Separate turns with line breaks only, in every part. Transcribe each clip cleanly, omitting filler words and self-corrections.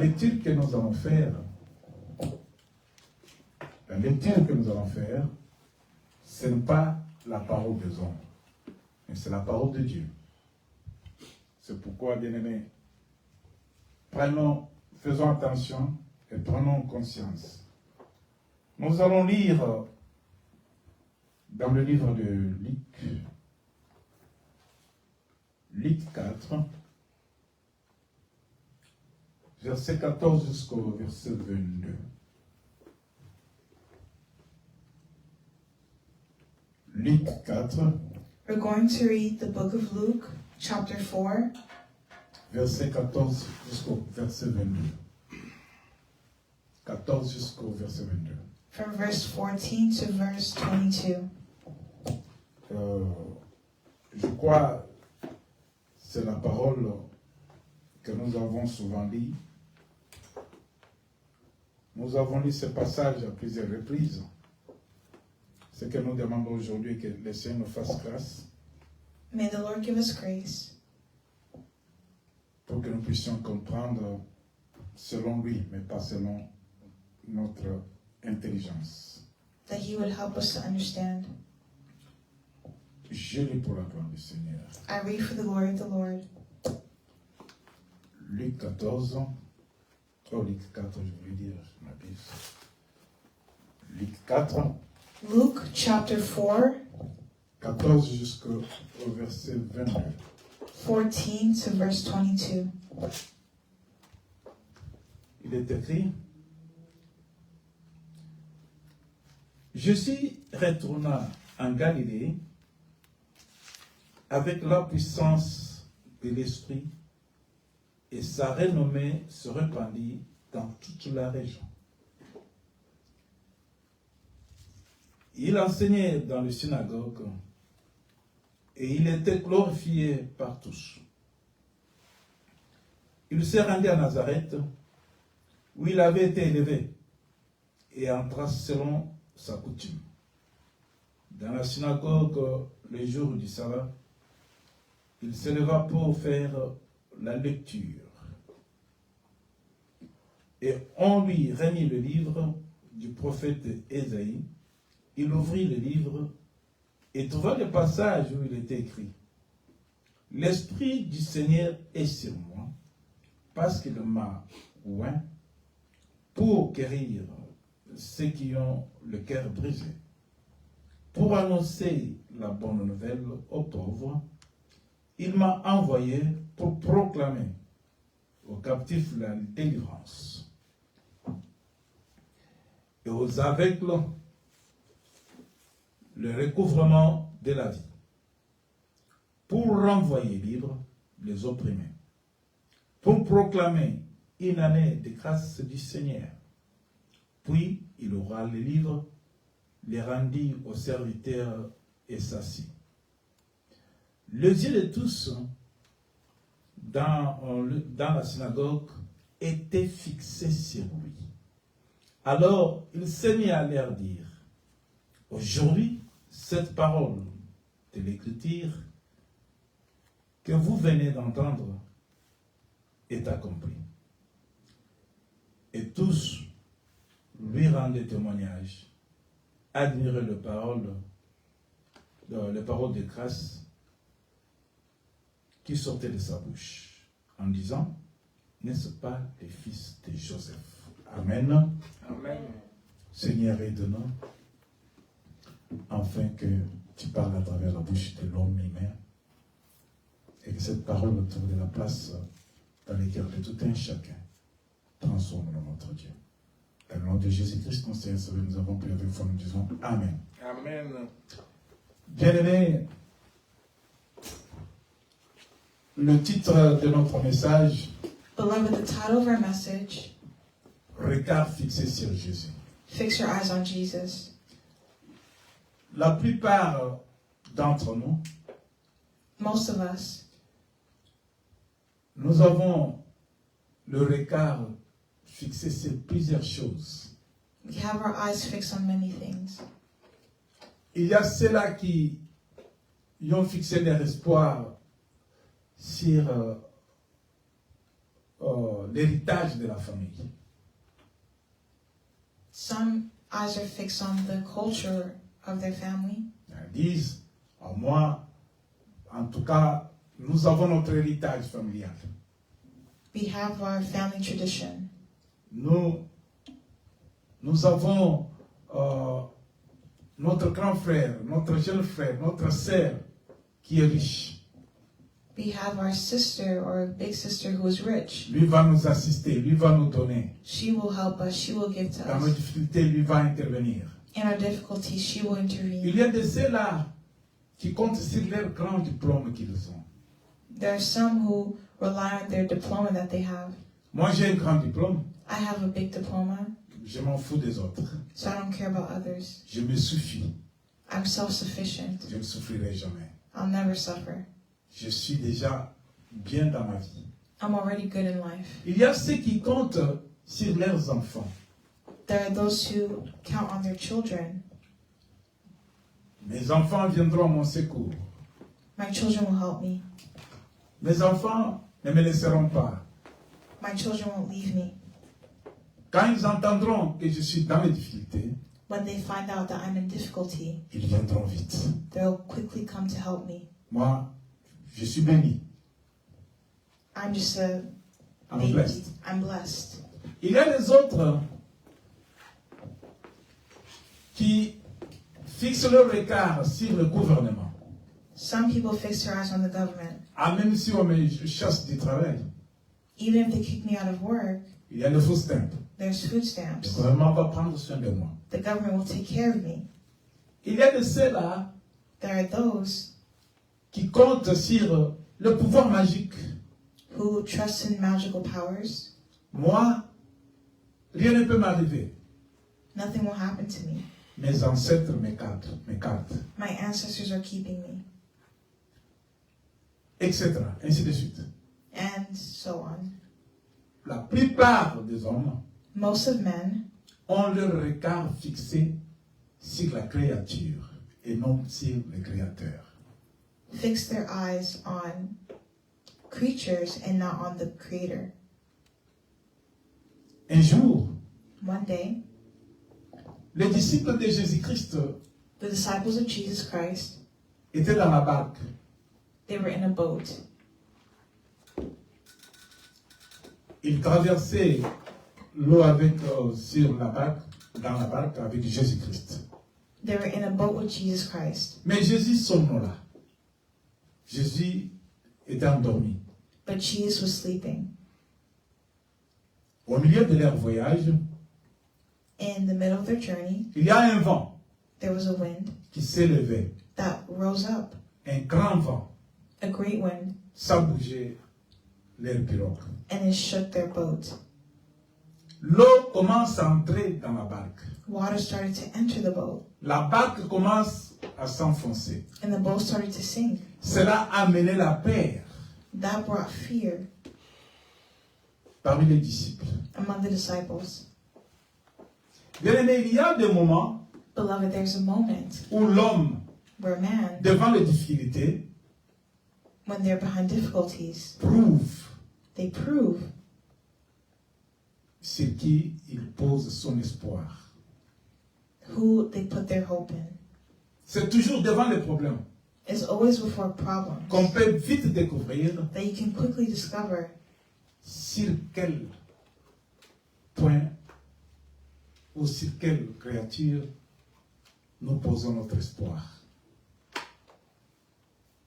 lecture que nous allons faire, ce n'est pas la parole des hommes, mais c'est la parole de Dieu. C'est pourquoi, bien-aimés, faisons attention et prenons conscience. Nous allons lire dans le livre de Luc 4, verset 14 jusqu'au verset 22. Luc 4.
We're going to read the book of Luke, chapter 4,
verset 14 jusqu'au verset 22. 14 jusqu'au verset 22.
from verse 14 to verse 22.
Je crois que c'est la parole que nous avons souvent lue. Nous avons lu ce passage à plusieurs reprises. Ce que nous demandons aujourd'hui, que le Seigneur nous fasse grâce.
May the Lord give us grace
Pour que nous puissions comprendre selon lui, mais pas selon notre intelligence.
that He would help us to understand.
Je lis pour la gloire du Seigneur.
I read for the glory of the Lord.
Luc 14. Oh, Luc 4, je voulais dire, je m'abuse. Luc 4.
Luke chapter 4,
14 jusqu'au verset 22.
14 to verse 22.
Il est écrit: Jésus retourna en Galilée avec la puissance de l'Esprit, et sa renommée se répandit dans toute la région. Il enseignait dans les synagogues et il était glorifié par tous. Il s'est rendu à Nazareth, où il avait été élevé, et entra selon sa coutume. Dans la synagogue, le jour du sabbat, il se leva pour faire la lecture. Et on lui remit le livre du prophète Ésaïe. Il ouvrit le livre et trouva le passage où il était écrit: L'Esprit du Seigneur est sur moi, parce qu'il m'a oint pour guérir ceux qui ont le cœur brisé, pour annoncer la bonne nouvelle aux pauvres. Il m'a envoyé pour proclamer aux captifs la délivrance et aux aveugles le recouvrement de la vie, pour renvoyer libres les opprimés, pour proclamer une année de grâce du Seigneur. Puis il aura les livres, les rendus aux serviteurs et s'assit. Les yeux de tous dans la synagogue étaient fixés sur lui. Alors il s'est mis à leur dire: Aujourd'hui, cette parole de l'Écriture que vous venez d'entendre est accomplie. Et tous lui rendaient témoignage, admiraient les paroles de grâce qui sortaient de sa bouche, en disant: N'est-ce pas les fils de Joseph? Amen.
Amen.
Seigneur, aide-nous, afin que tu parles à travers la bouche de l'homme humain, et que cette parole trouve de la place dans les cœurs de tout un chacun. Transforme notre Dieu. Dans le nom de Jésus-Christ, notre Seigneur, nous avons prié avec foi, nous disons Amen.
Amen.
Bien-aimés, le titre de notre message:
Beloved, the title of our message,
Regard fixé sur Jésus.
Fix Your Eyes on Jesus.
La plupart d'entre nous,
Most of us,
nous avons le regard fixé sur plusieurs choses.
we have our eyes fixed on many things.
Il y a ceux-là qui ont fixé leur espoir sur l'héritage de la famille.
Some eyes are fixed on the culture of their family.
Ils disent, moi, en tout cas, nous avons notre héritage familial.
We have our family tradition.
Nous avons notre grand frère, notre jeune frère, notre sœur qui est riche.
We have our sister or big sister who is rich.
Lui va nous assister, lui va nous donner.
She will help us. She will give to
Dans nos
us.
difficultés, lui va intervenir.
In our difficulties, she will
Il
intervene.
y a de ceux-là qui comptent sur leur grand diplôme qu'ils ont.
There are some who rely on their diploma that they have.
Moi, j'ai un grand diplôme.
I have a big diploma,
Je m'en fous des autres.
so I don't care about others.
Je me suffis.
I'm self-sufficient.
Je ne souffrirai jamais.
I'll never suffer.
Je suis déjà bien dans ma vie.
I'm already good in life.
Il y a ceux qui comptent sur leurs enfants.
There are those who count on their children.
Mes enfants viendront à mon secours.
My children will help me.
Mes enfants ne me laisseront pas.
My children won't leave me.
Quand ils entendront que je suis dans les difficultés,
When they find out that I'm in difficulty,
ils viendront vite.
they'll quickly come to help me.
Moi, je suis béni.
I'm just a
I'm
baby.
blessed.
I'm blessed.
Il y a les autres qui fixent leur regard sur le gouvernement.
Some people fix their eyes on the government.
Ah, même si on me chasse du travail,
Even if they kick me out of work,
il y a le food stamp.
there's food
Le
stamps.
gouvernement va prendre soin de moi.
The government will take care of me.
Il y a de ceux-là
There are those
qui comptent sur le pouvoir magique.
who trust in magical powers.
Moi, rien ne peut m'arriver.
Nothing will happen to me.
Mes ancêtres me gardent,
My ancestors are keeping me.
etc. Ainsi de suite.
And so on.
La plupart des hommes
Most of men
ont leur regard fixé sur la créature et non sur le créateur.
fix their eyes on creatures and not on the creator.
Un jour,
One day,
les disciples de Jésus-Christ
the disciples of Jesus Christ,
étaient dans la barque.
they were in a boat.
Ils traversaient l'eau sur la barque, dans la barque avec Jésus-Christ.
They were in a boat with Jesus Christ.
Mais Jésus somnola. Jésus était endormi.
But Jesus was sleeping.
Au milieu de leur voyage,
In the middle of their journey,
il y a un vent
there was a wind
qui s'est levé.
that rose up,
Un grand vent.
a great wind,
Ça bougeait leur pirogue.
and it shook their boat.
L'eau commence à entrer dans la barque.
Water started to enter the boat,
La barque commence à s'enfoncer.
and the boat started to sink.
Cela a amené la peur
That brought fear
parmi les disciples.
among the disciples.
Bien-aimés, il y a des moments
Beloved, there's a moment
où l'homme,
where man,
devant les difficultés,
when they're behind difficulties,
prouve
they prove
sur qui il pose son espoir.
who they put their hope in.
C'est toujours devant les problèmes
It's always before problems
qu'on peut vite découvrir
that you can quickly discover
sur quel point ou sur quelle créature nous posons notre espoir.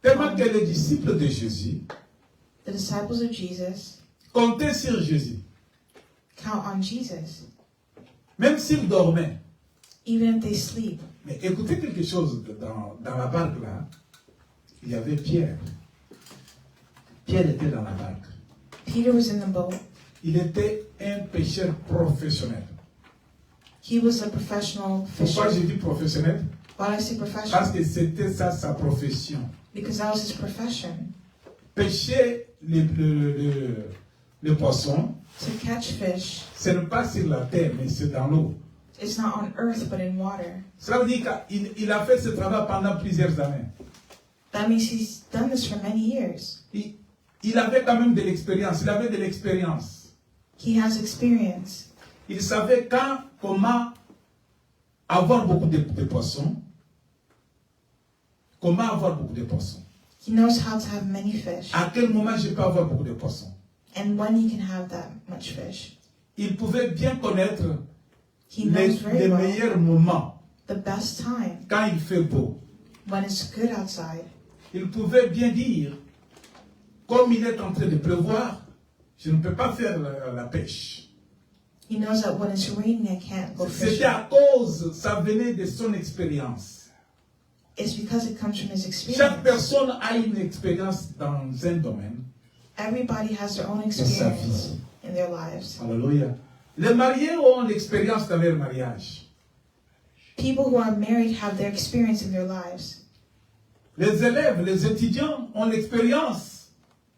Tellement que les disciples de Jésus
the disciples of Jesus
comptaient sur Jésus,
count on Jesus,
même s'ils dormaient.
even if they sleep.
Mais écoutez quelque chose, dans la barque là, il y avait Pierre. Pierre était dans la barque.
Peter was in the boat.
Il était un pêcheur professionnel.
He was a professional
Pourquoi je
fisher.
dis professionnel?
Why do I say
Parce
professional?
que c'était ça sa profession.
Because that was his profession.
Pêcher le poisson,
To catch fish,
ce n'est pas sur la terre, mais c'est dans l'eau.
it's not on earth but in water.
Cela veut dire qu'il a fait ce travail pendant plusieurs années.
That means he's done this for many years.
Il avait quand même de l'expérience. Il avait de l'expérience.
He has experience.
Il savait comment avoir beaucoup de poissons. Comment avoir beaucoup de poissons.
He knows how to have many fish.
À quel moment je peux avoir beaucoup de poissons.
And when he can have that much fish.
Il pouvait bien connaître
He knows very
les
well
meilleurs moments
the best time
quand il fait beau.
when it's good outside.
Il pouvait bien dire, comme il est en train de pleuvoir, je ne peux pas faire la pêche.
He knows that when it's raining, I can't go
C'était
fishing.
à cause, ça venait de son expérience.
It's because it comes from his
Chaque
experience.
personne a une expérience dans un domaine.
Everybody has their own
sa
experience
vie.
in their lives.
Alléluia. Les mariés ont l'expérience dans leur mariage.
People who are married have their experience in their lives.
Les élèves, les étudiants ont l'expérience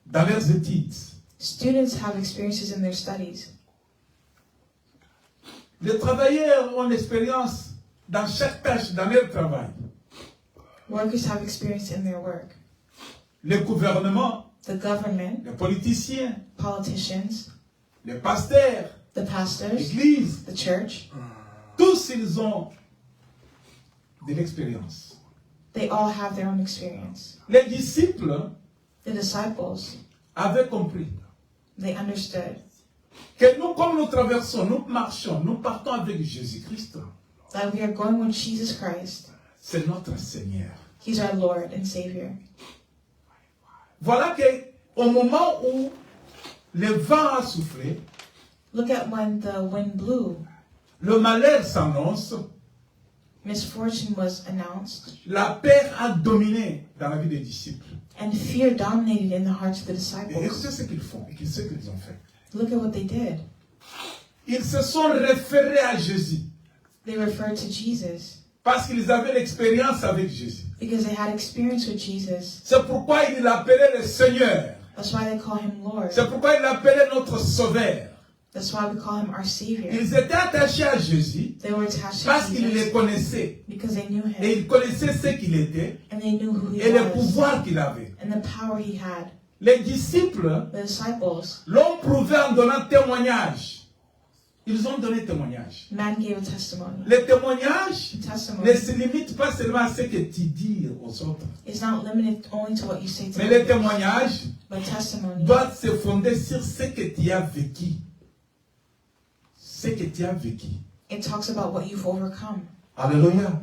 dans leurs études.
Students have experiences in their studies.
Les travailleurs ont l'expérience dans chaque tâche, dans leur travail.
Workers have experience in their work.
Les gouvernements,
The government,
les politiciens,
politicians,
les pasteurs,
the pastors,
l'église,
the church,
tous ils ont de l'expérience.
they all have their own experience.
Les disciples
The disciples,
avaient compris
they understood
que nous, comme nous traversons, nous marchons, nous partons avec Jésus-Christ.
that we are going with Jesus Christ.
C'est notre Seigneur.
He's our Lord and Savior.
Voilà qu'au moment où le vent a soufflé,
Look at when the wind blew,
le malheur s'annonce,
misfortune was announced,
la peur a dominé dans la vie des disciples.
and fear dominated in the hearts of the
Et
disciples.
écoutez ce qu'ils font, et ce qu'ils ont fait.
Look at what they did.
Ils se sont référés à Jésus
They referred to Jesus
parce qu'ils avaient l'expérience avec Jésus.
because they had experience with Jesus.
C'est pourquoi ils l'appelaient le Seigneur.
That's why they call him Lord.
C'est pourquoi ils l'appelaient notre Sauveur.
That's why we call him our Savior.
Ils étaient attachés à Jésus
They were attached to
parce qu'ils le
Jesus
connaissaient.
because they knew
Et
him
ils connaissaient ce qu'il était
and they knew who he
et le
was
pouvoir qu'il avait.
and the power he had.
Les disciples
The disciples,
l'ont prouvé en donnant témoignage. Ils ont donné témoignage.
man gave a testimony.
Le témoignage
The
ne
testimony
se limite pas seulement à ce que tu dis aux autres.
is not limited only to what you say to
Mais le
others,
témoignage
but testimony
doit se fonder sur ce que tu as vécu. Ce que tu as vécu.
it talks about what you've overcome.
Alléluia.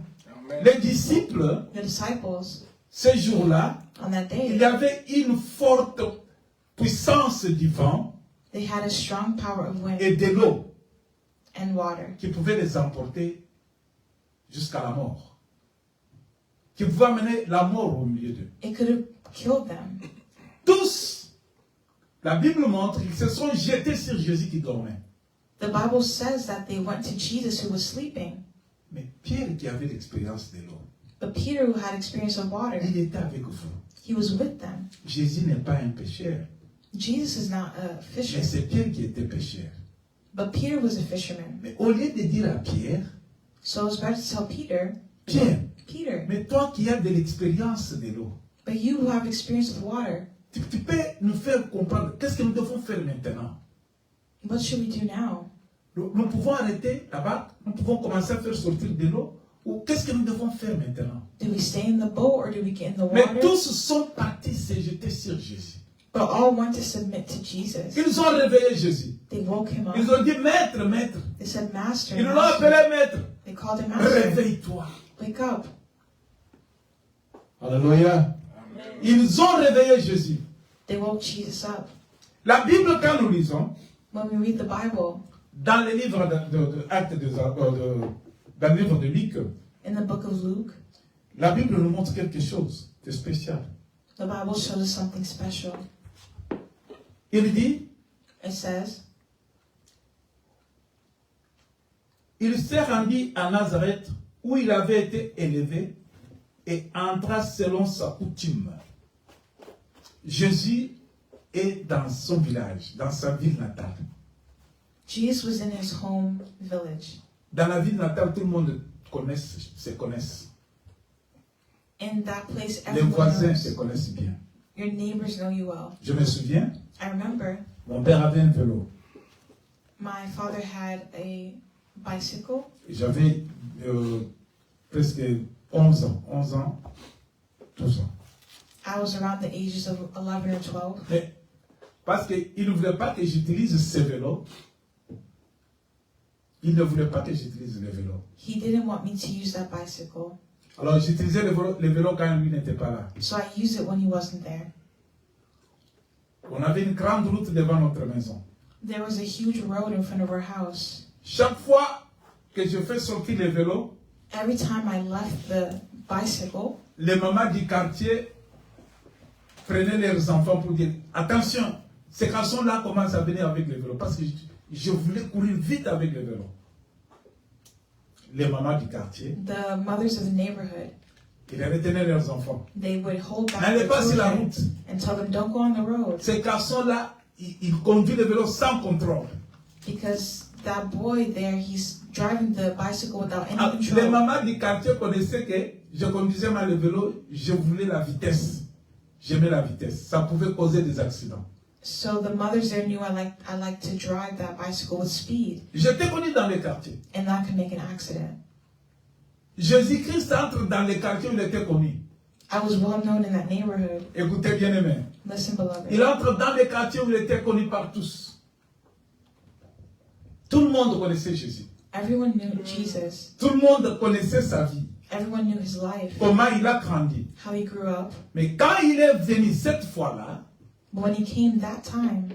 Les disciples,
The disciples
ce jour-là,
on that
il y
day,
avait une forte puissance du vent
they had a strong power of wind
et de l'eau
and water
qui pouvait les emporter jusqu'à la mort. Qui pouvait amener la mort au milieu d'eux.
it could have killed them.
Tous, la Bible montre qu'ils se sont jetés sur Jésus qui dormait.
The Bible says that they went to Jesus who was sleeping,
Mais Pierre qui avait l'expérience de l'eau,
but Peter who had experience of water,
il était avec vous.
he was with them.
Jésus n'est pas un pécheur,
Jesus is not a
mais
fisher,
c'est Pierre qui était pécheur.
but Peter was a fisherman.
Mais au lieu de dire à Pierre,
So it's better to tell Peter,
Pierre,
Peter,
mais toi qui as de l'expérience de l'eau,
but you who have experience with water,
tu peux nous faire comprendre qu'est-ce que nous devons faire maintenant.
what should we do now?
Nous pouvons arrêter là-bas, nous pouvons commencer à faire sortir de l'eau, ou qu'est-ce que nous devons faire maintenant?
Do we stay in the boat or do we get in the
Mais
water?
tous sont partis se jeter sur Jésus.
But all want to submit to Jesus.
Ils ont réveillé Jésus.
They woke him up.
Ils ont dit, Maître, Maître.
They said, Master,
Ils l'ont
Master.
appelé Maître.
They called him Master.
Réveille-toi.
Wake up.
Alléluia. Ils ont réveillé Jésus.
They woke Jesus up.
La Bible, quand nous lisons,
When we read the Bible,
dans le livre dans le livre de Luc,
in the book of Luke,
la Bible nous montre quelque chose de spécial.
the Bible shows us something special.
Il dit,
It says,
il s'est rendu à Nazareth où il avait été élevé et entra selon sa coutume. Jésus est dans son village, dans sa ville natale.
Jesus was in his home village.
Dans la ville natale, tout le monde se connaît.
In that place,
Les
everyone
voisins se
knows.
connaissent bien.
Your neighbors know you well.
Je me souviens,
I remember
mon père avait un vélo.
My father had a bicycle.
J'avais presque 11 ans, 12 ans.
I was around the ages of 11 or 12.
Mais parce qu'il ne voulait pas que j'utilise ce vélo. Il ne voulait pas que j'utilise le vélo.
He didn't want me to use that bicycle.
Alors j'utilisais le vélo quand lui n'était pas là.
So I used it when he wasn't there.
On avait une grande route devant notre maison.
There was a huge road in front of our house.
Chaque fois que je fais sortir le vélo,
Every time I left the bicycle,
les mamans du quartier prenaient leurs enfants pour dire attention, ces garçons-là commencent à venir avec le vélo parce que je voulais courir vite avec le vélo. Les mamans du quartier,
the mothers of the neighborhood,
ils retenaient leurs enfants.
they would hold back
N'allez
their
pas sur la
children
route.
and tell them, don't go on the road.
Ces garçons-là, ils conduisent le vélo sans contrôle.
Because that boy there, he's driving the bicycle without any
Les
control.
mamans du quartier connaissaient que je conduisais mal le vélo, je voulais la vitesse. J'aimais la vitesse. Ça pouvait causer des accidents.
So the mothers there knew I like to drive that bicycle with speed,
J'étais connu dans les quartiers.
and that could make an accident.
Jésus-Christ entre dans les quartiers où il était connu.
I was well known in that neighborhood.
Écoutez bien aimé.
Listen, beloved.
Il entre dans les quartiers où il était connu par tous. Tout le monde connaissait Jésus.
Everyone knew Jesus.
Tout le monde connaissait sa vie.
Everyone knew his life,
Comment il a grandi.
how he grew up.
Mais quand il est venu cette fois-là,
But when he came that time,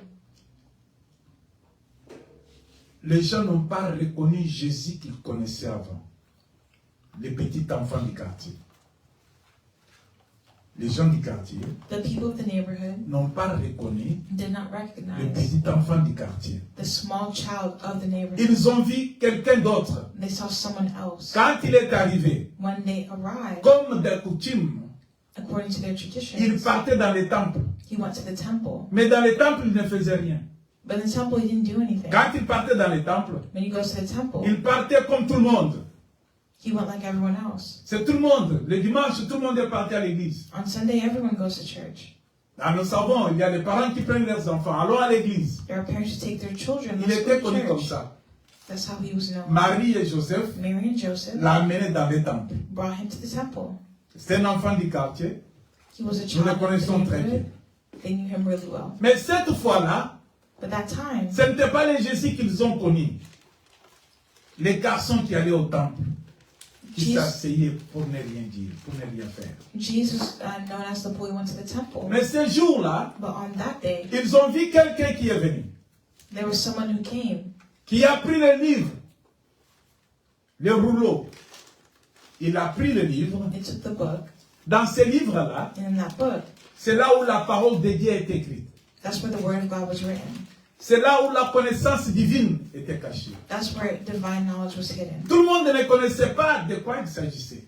les gens n'ont pas reconnu Jésus qu'ils connaissaient avant. Les petits enfants du quartier. Les gens du quartier
the people of the neighborhood
n'ont pas reconnu
did not
les
recognize
petits enfants du quartier.
the small child of the neighborhood.
Ils ont vu quelqu'un d'autre.
They saw someone else.
Quand il est arrivé,
When they arrived,
comme de coutume,
according to their
il
traditions,
partait dans les temples.
he went to the temple.
Mais dans les temples, il ne faisait rien.
But in the temple, he didn't do anything.
Quand il partait dans les temples,
When he goes to the temple,
il partait comme tout le monde.
he went like everyone else.
C'est tout le monde. Le dimanche, tout le monde est parti à l'église.
On Sunday, everyone goes to church.
Ah, nous savons, il y a des parents qui prennent leurs enfants. Allons à l'église.
There are parents who take their children.
Il
Let's
était
go to
connu comme
church.
ça.
That's how he was known.
Marie et Joseph
Mary and Joseph
l'amenaient dans les temples.
brought him to the temple.
C'est un enfant du quartier.
He was a
Nous
child
le
of the
connaissons très bien.
neighborhood. They knew him really well.
Mais cette fois-là,
But that time,
ce n'était pas les Jésus qu'ils ont connus. Les garçons qui allaient au temple, qui
Jesus-
s'asseyaient pour ne rien dire, pour ne rien faire.
Jesus, known as the boy, went to the temple.
Mais ce jour-là,
But on that day,
ils ont vu quelqu'un qui est venu,
there was someone who came.
qui a pris le livre, le rouleau. Il a pris le livre.
He took the book,
Dans ce livre-là,
and in that book,
c'est là où la parole de Dieu est écrite.
that's where the word of God was written.
C'est là où la connaissance divine était cachée.
That's where divine knowledge was hidden.
Tout le monde ne connaissait pas de quoi il s'agissait.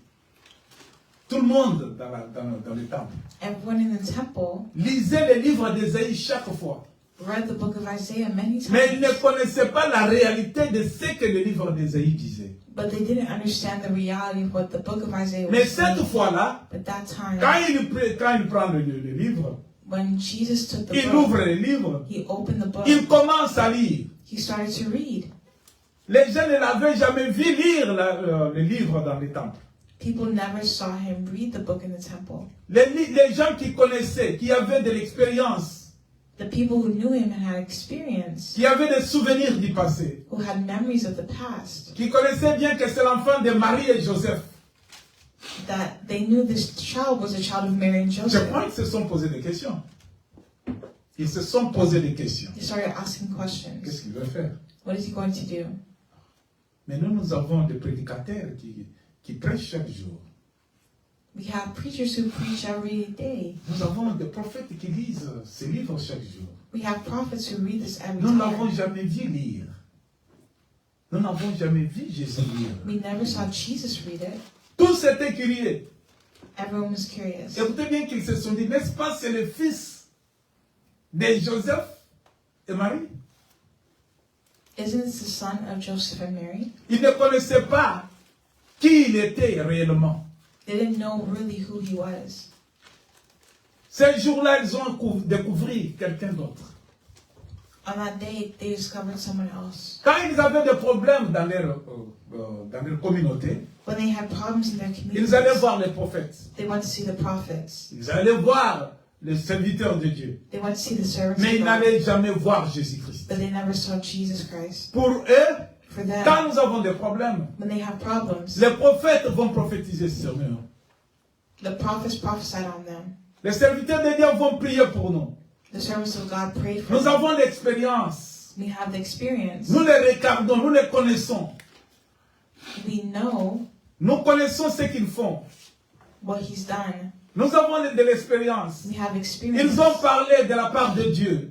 Tout le monde dans le temple
Everyone in the temple
lisait le livre d'Ésaïe chaque fois.
read the book of Isaiah many
Mais ils ne
times,
connaissaient pas la réalité de ce que le livre d'Ésaïe disait.
but they didn't understand the reality of what the book of Isaiah
Mais
was
cette
saying.
fois-là,
But that time,
quand il prend le livre,
when Jesus took the
il
book,
ouvre le livre,
he opened the book,
il commence à lire.
he started to read.
Les gens ne l'avaient jamais vu lire le livre dans les temples.
People never saw him read the book in the temple.
Les gens qui connaissaient, qui avaient de l'expérience,
The people who knew him and had experience,
qui avaient des souvenirs du passé,
who had memories of the past,
qui connaissaient bien que c'est l'enfant de Marie et Joseph.
that they knew this child was a child of Mary and
Je
Joseph.
crois qu'ils se sont posé des questions. Ils se sont posé des questions.
They started asking questions.
Qu'est-ce qu'il veut faire?
What is he going to do?
Mais nous avons des prédicateurs qui prêchent chaque jour.
We have preachers who preach every day.
Nous avons des prophètes qui lisent ces livres chaque jour.
We have prophets who read this every
Nous
day.
n'avons jamais vu lire. Nous n'avons jamais vu Jésus lire.
We never saw Jesus read it.
Tous étaient curieux.
Everyone was curious.
Écoutez bien qu'ils se sont dit, n'est-ce pas, c'est le fils de Joseph et Marie?
Isn't this the son of Joseph and Mary?
Ils ne connaissaient pas qui il était réellement.
They didn't know really who he was.
Ces jours-là, ils ont découvert quelqu'un d'autre.
On that day, they discovered someone else.
Quand ils avaient des problèmes dans leur communauté,
When they had problems in their
ils allaient
communities,
voir les prophètes.
they went to see the prophets.
Ils allaient voir les serviteurs de Dieu.
They went to see the servants
Mais
of
ils
God,
n'allaient jamais voir Jésus-Christ.
but they never saw Jesus Christ.
Pour eux,
For them,
quand nous avons des problèmes,
when they have problems,
les prophètes vont prophétiser sur nous.
the prophets prophesied on them.
Les serviteurs de Dieu vont prier pour nous.
The servants of God prayed for
Nous
them.
avons l'expérience.
We have the experience.
Nous les regardons, nous les connaissons.
We know
Nous connaissons ce qu'ils font.
what He's done.
Nous avons de l'expérience.
We have
Ils
experience.
ont parlé de la part de Dieu.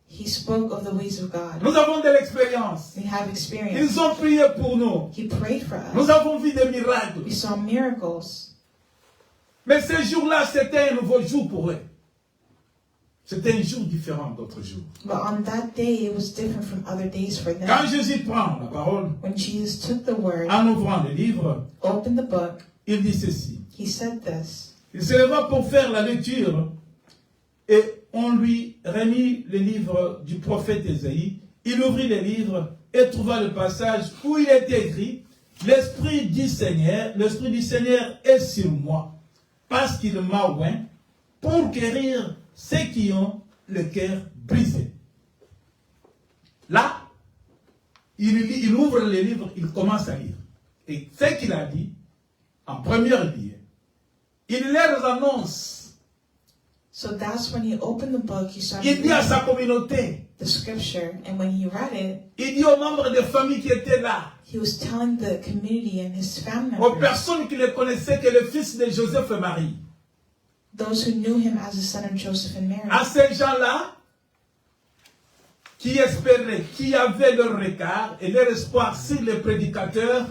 He spoke of the ways of God.
Nous avons de l'expérience.
We have experience.
Ils ont prié pour nous.
He prayed for
Nous
us.
avons vu des miracles.
We saw miracles.
Mais ce jour-là, c'était un nouveau jour pour eux. C'était un jour différent d'autres jours.
But on that day, it was different from other days for
Quand
them.
Jésus prend la parole,
When Jesus took the word,
en ouvrant le livre,
opened the book,
il dit ceci.
He said this.
Il se leva pour faire la lecture et on lui remit le livre du prophète Ésaïe. Il ouvrit le livre et trouva le passage où il était écrit « L'Esprit du Seigneur est sur moi, parce qu'il m'a oint pour guérir ceux qui ont le cœur brisé. » Là, il ouvre le livre, il commence à lire. Et ce qu'il a dit, en première ligne, il leur annonce.
So that's when he opened the book, he started
Il dit à sa
reading
communauté,
the scripture, and when he read it,
il dit aux membres des familles qui étaient là,
he was telling the community and his family
aux
members,
personnes qui le connaissaient, que le fils de Joseph et Marie,
those who knew him as the son of Joseph and Mary,
à ces gens-là qui espéraient, qui avaient leur regard et leur espoir sur les prédicateurs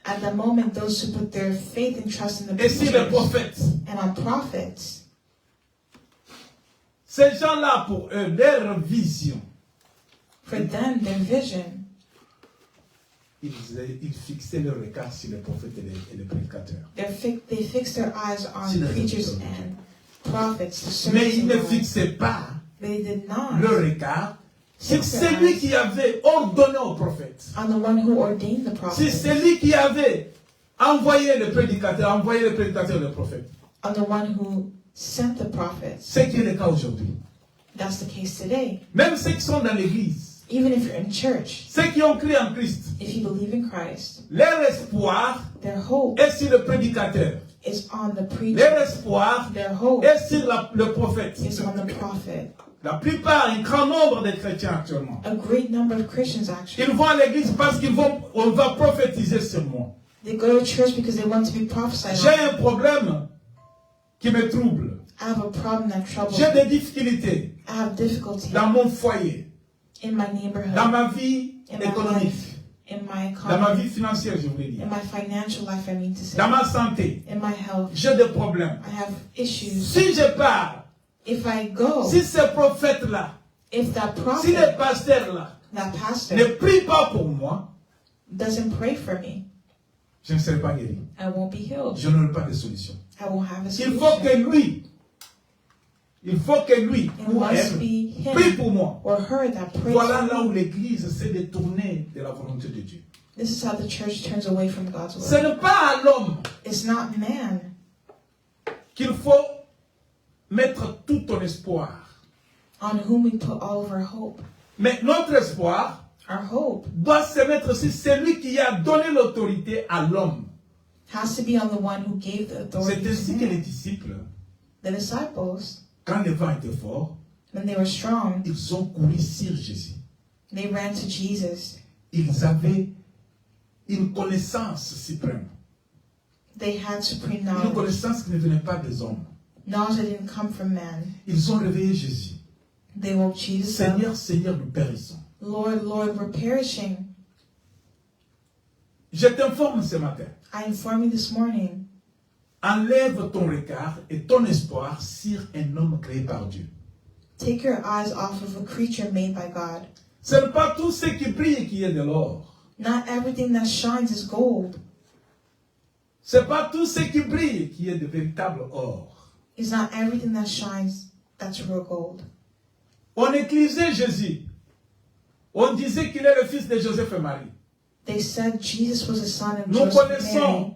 at the moment, those who put their faith and trust in the
et sur les
preachers
prophètes.
and on prophets,
Ces gens-là, pour eux, leur vision,
for them, their vision,
ils fixaient leur regard sur les prophètes et les prédicateurs.
they fixed their eyes on
See the
preachers
picture.
and prophets, the
Mais
servants
ils
of
ne
God.
fixaient pas
They did not
leur regard sur
fix their
celui
eyes
qui avait ordonné aux prophètes.
on the one who ordained the
C'est
prophets,
celui qui avait envoyé les prédicateurs et les prophètes.
on the one who sent the prophets.
C'est qui est le cas aujourd'hui.
That's the case today.
Même ceux qui sont dans l'église,
Even if you're in church,
ceux qui ont cru en Christ,
if you believe in Christ,
leur espoir
their hope
est sur le prédicateur.
is on the preacher.
Leur espoir
Their hope
est sur le prophète.
is on the prophet.
La plupart, un grand nombre de chrétiens actuellement,
A great number of Christians actually,
ils vont à l'église parce on va prophétiser sur moi.
they go to church because they want to be prophesied
J'ai
on.
un problème qui me trouble.
I have a problem that troubles
J'ai
me.
des difficultés
I have difficulty
dans mon foyer,
in my
dans
neighborhood,
ma vie
in my
économique,
life, in my
dans ma
economy,
vie financière, je voulais dire,
in my financial life, I mean to say,
dans ma santé.
in my health.
J'ai des problèmes.
I have issues.
Si je pars,
If I go,
si ces prophètes-là,
if that
si les
prophet,
pasteurs-là
that
ne
pastor
prient pas pour moi,
doesn't pray for me,
je ne serai pas guéri.
I won't be healed.
Je n'aurai pas de solution.
I won't have a
Il faut que
solution.
lui,
It
ou
must
elle,
be
prie
him
pour moi.
or her that prays
Voilà là
for
où
me.
l'église s'est détournée de la volonté de Dieu.
This is how the church turns away from God's
Ce
word.
n'est pas à l'homme
It's not man
qu'il faut mettre tout ton espoir.
on whom we put all of our hope.
Mais notre espoir
Our hope
doit se mettre sur celui qui a donné l'autorité à l'homme.
has to be on the one who gave the authority
C'est
to
ainsi que les
man.
disciples,
The disciples,
quand le vent était fort,
when they were strong,
ils ont couru sur Jésus.
they ran to Jesus.
Ils avaient une connaissance suprême.
They had supreme
Une
knowledge.
connaissance qui ne venait pas des hommes.
Knowledge that didn't come from man.
Ils ont réveillé Jésus.
They woke Jesus up.
Seigneur, Seigneur, nous périssons.
Lord, Lord, we're perishing.
Je t'informe ce matin.
I inform you this morning,
Enlève ton regard et ton espoir sur un homme créé par Dieu.
take your eyes off of a creature made by God.
Ce n'est pas tout ce qui brille qui est de l'or.
Not everything that shines is gold.
Ce n'est pas tout ce qui brille qui est de véritable or.
It's not everything that shines that's real gold.
On utilisait Jésus On disait qu'il est le fils de Joseph et Marie.
They said Jesus was the son of
Nous
Joseph and Mary.
connaissons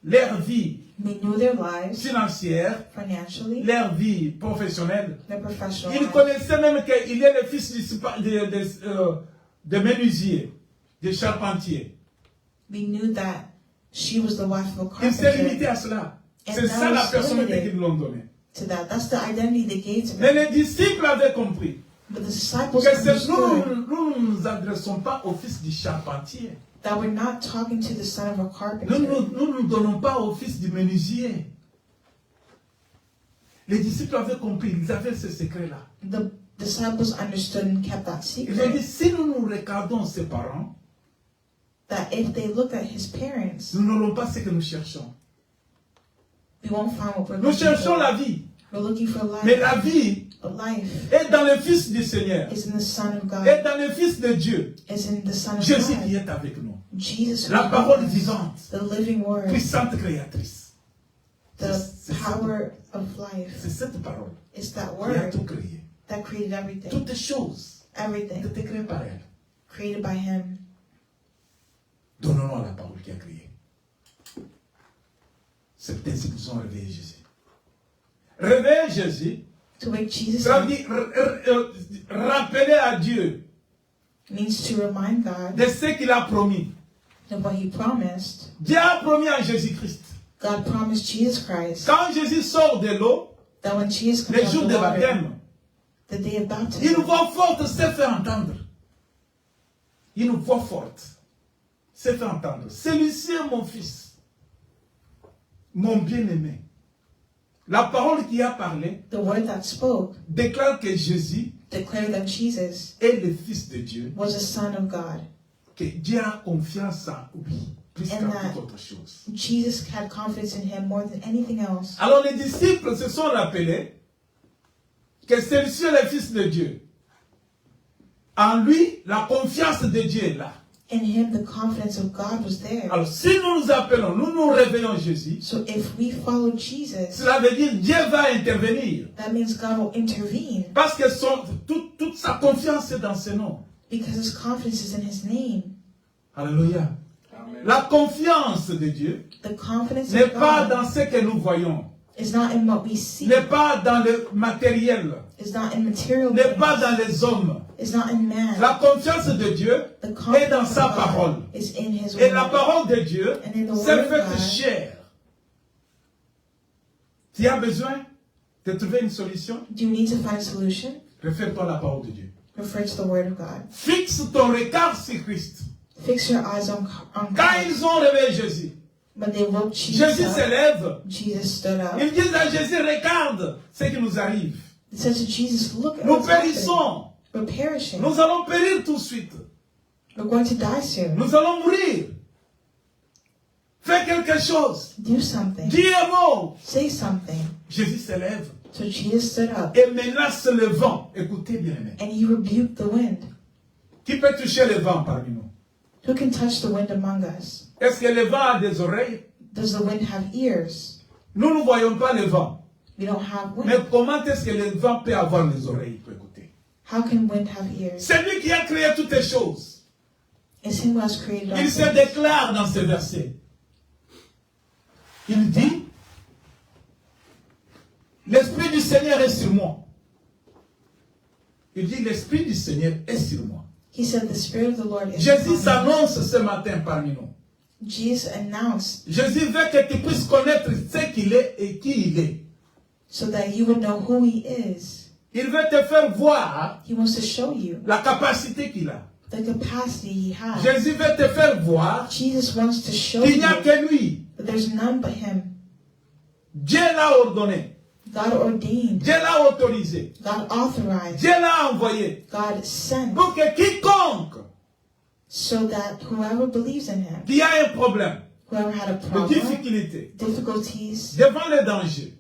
leur vie
We knew their lives
financière,
financially,
leur vie professionnelle.
their professional
Ils
lives.
connaissaient même qu'il est le fils de menuisier, de charpentier.
We knew that she was the wife of a
Il s'est limité
carpenter.
à cela.
And
C'est ça
that
la
was
personnalité
limited.
qu'ils lui ont donnée.
To that. That's the identity they gave to
Mais
me.
les disciples avaient compris
But the disciples
que
understood
nous ne nous adressons pas au fils du charpentier.
that we're not talking to the son of a carpenter.
Nous ne donnons pas au fils du menuisier. Les disciples avaient compris, ils avaient ce secret-là.
The disciples understood and kept that
Ils ont dit,
secret.
si nous regardons ses parents,
That if they look at his parents,
nous n'aurons pas ce que nous cherchons.
we won't find what we're
Nous
looking
cherchons
for.
la vie.
We're looking for
Mais
life.
la vie
But life
est dans le Fils du Seigneur.
is in the Son of God.
Est dans le Fils de Dieu.
Is in the Son of
Jésus qui
God.
est avec nous.
Jesus, who
La parole
is
vivante,
the living word,
puissante créatrice.
the
C'est
power of life.
C'est cette parole
It's that
qui a
word
tout créé.
that created everything.
Toutes les choses ont
Everything
été créées par elle.
created by him.
Donnons-nous à la parole qui a créé. C'est ainsi qu'ils ont réveillé Jésus. Réveiller Jésus,
To wake Jesus
ça
up
veut dire rappeler à Dieu
means to remind God
de ce qu'il a promis.
of what he promised.
Dieu a promis à Jésus-Christ.
God promised Jesus Christ
Quand Jésus sort de l'eau,
that when Jesus comes
les
out
jours
of
de
the water,
baptême,
the day of
une
baptism,
voix forte s'est fait entendre. Une voix forte s'est fait entendre. Celui-ci est mon fils, mon bien-aimé. La parole qui a parlé
the word that spoke
déclare que Jésus
declared that Jesus
est le Fils de Dieu,
was the Son of God.
que Dieu a confiance en lui, plus qu'à
And that-
toute autre chose.
Jesus had confidence in him more than anything else.
Alors les disciples se sont rappelés que celui-ci est le Fils de Dieu. En lui, la confiance de Dieu est là.
In him, the confidence of God was there.
Alors si nous nous appelons, nous nous révélons Jésus,
So if we follow Jesus,
cela veut dire Dieu va intervenir.
that means God will intervene
Parce que toute sa confiance est dans ce nom.
because his confidence is in his name.
Alléluia. La confiance de Dieu
The confidence
n'est
of
pas
God
dans ce que nous voyons,
is not in what we see,
n'est pas dans le matériel,
is not in material
n'est pas
things,
dans les hommes.
is not in man.
La confiance de Dieu
The
est dans
confidence
sa
of
parole.
God is in his
Et la
word.
parole de Dieu
And in the
s'est
word of
faite
God,
chair. Tu as besoin de trouver une solution?
do you need to find a solution?
Réfère-toi à la parole de Dieu.
Refer to the word of God.
Fixe ton regard sur Christ.
Fix your eyes on
Quand
God.
ils ont réveillé Jésus,
When they woke Jesus
Jésus
up,
s'élève.
Jesus stood up.
Ils disent à Jésus, regarde ce qui nous arrive.
It says to Jesus, look at
Nous
what's happening.
périssons.
We're perishing.
Nous allons périr tout de suite.
We're going to die soon.
Nous allons mourir. Fais quelque chose.
Do something.
Dis un mot.
Say something.
Jésus s'élève
So Jesus stood up
et menace le vent. Écoutez bien, aimés.
and he rebuked the wind.
Qui peut toucher le vent parmi nous?
Who can touch the wind among us?
Est-ce que le vent a des oreilles?
Does the wind have ears?
Nous ne voyons pas le vent.
We don't have
Mais
wind.
comment est-ce que le vent peut avoir les oreilles pour écouter?
How can wind have ears?
C'est lui qui a créé toutes les choses.
It's him who has created all
Il se
things.
déclare dans ce verset. Il dit, l'Esprit du Seigneur est sur moi. Il dit, l'Esprit du Seigneur est sur moi.
He said, the Spirit of the Lord is
Jésus
upon me.
s'annonce ce matin parmi nous.
Jesus announced
Jésus veut que tu puisses connaître ce qu'il est et qui il est.
so that you would know who he is.
Il veut te faire voir
He wants to show you
la capacité qu'il a.
the capacity he has.
Jésus veut te faire voir
Jesus wants to show
qu'il
you
n'y a que lui.
that there's none but him.
Dieu l'a ordonné.
God ordained.
Dieu l'a autorisé.
God authorized.
Dieu l'a envoyé.
God sent
Pour que quiconque
so that whoever believes in him,
qui a un problème
whoever had a
de
problem,
difficulté
difficulties,
devant le danger,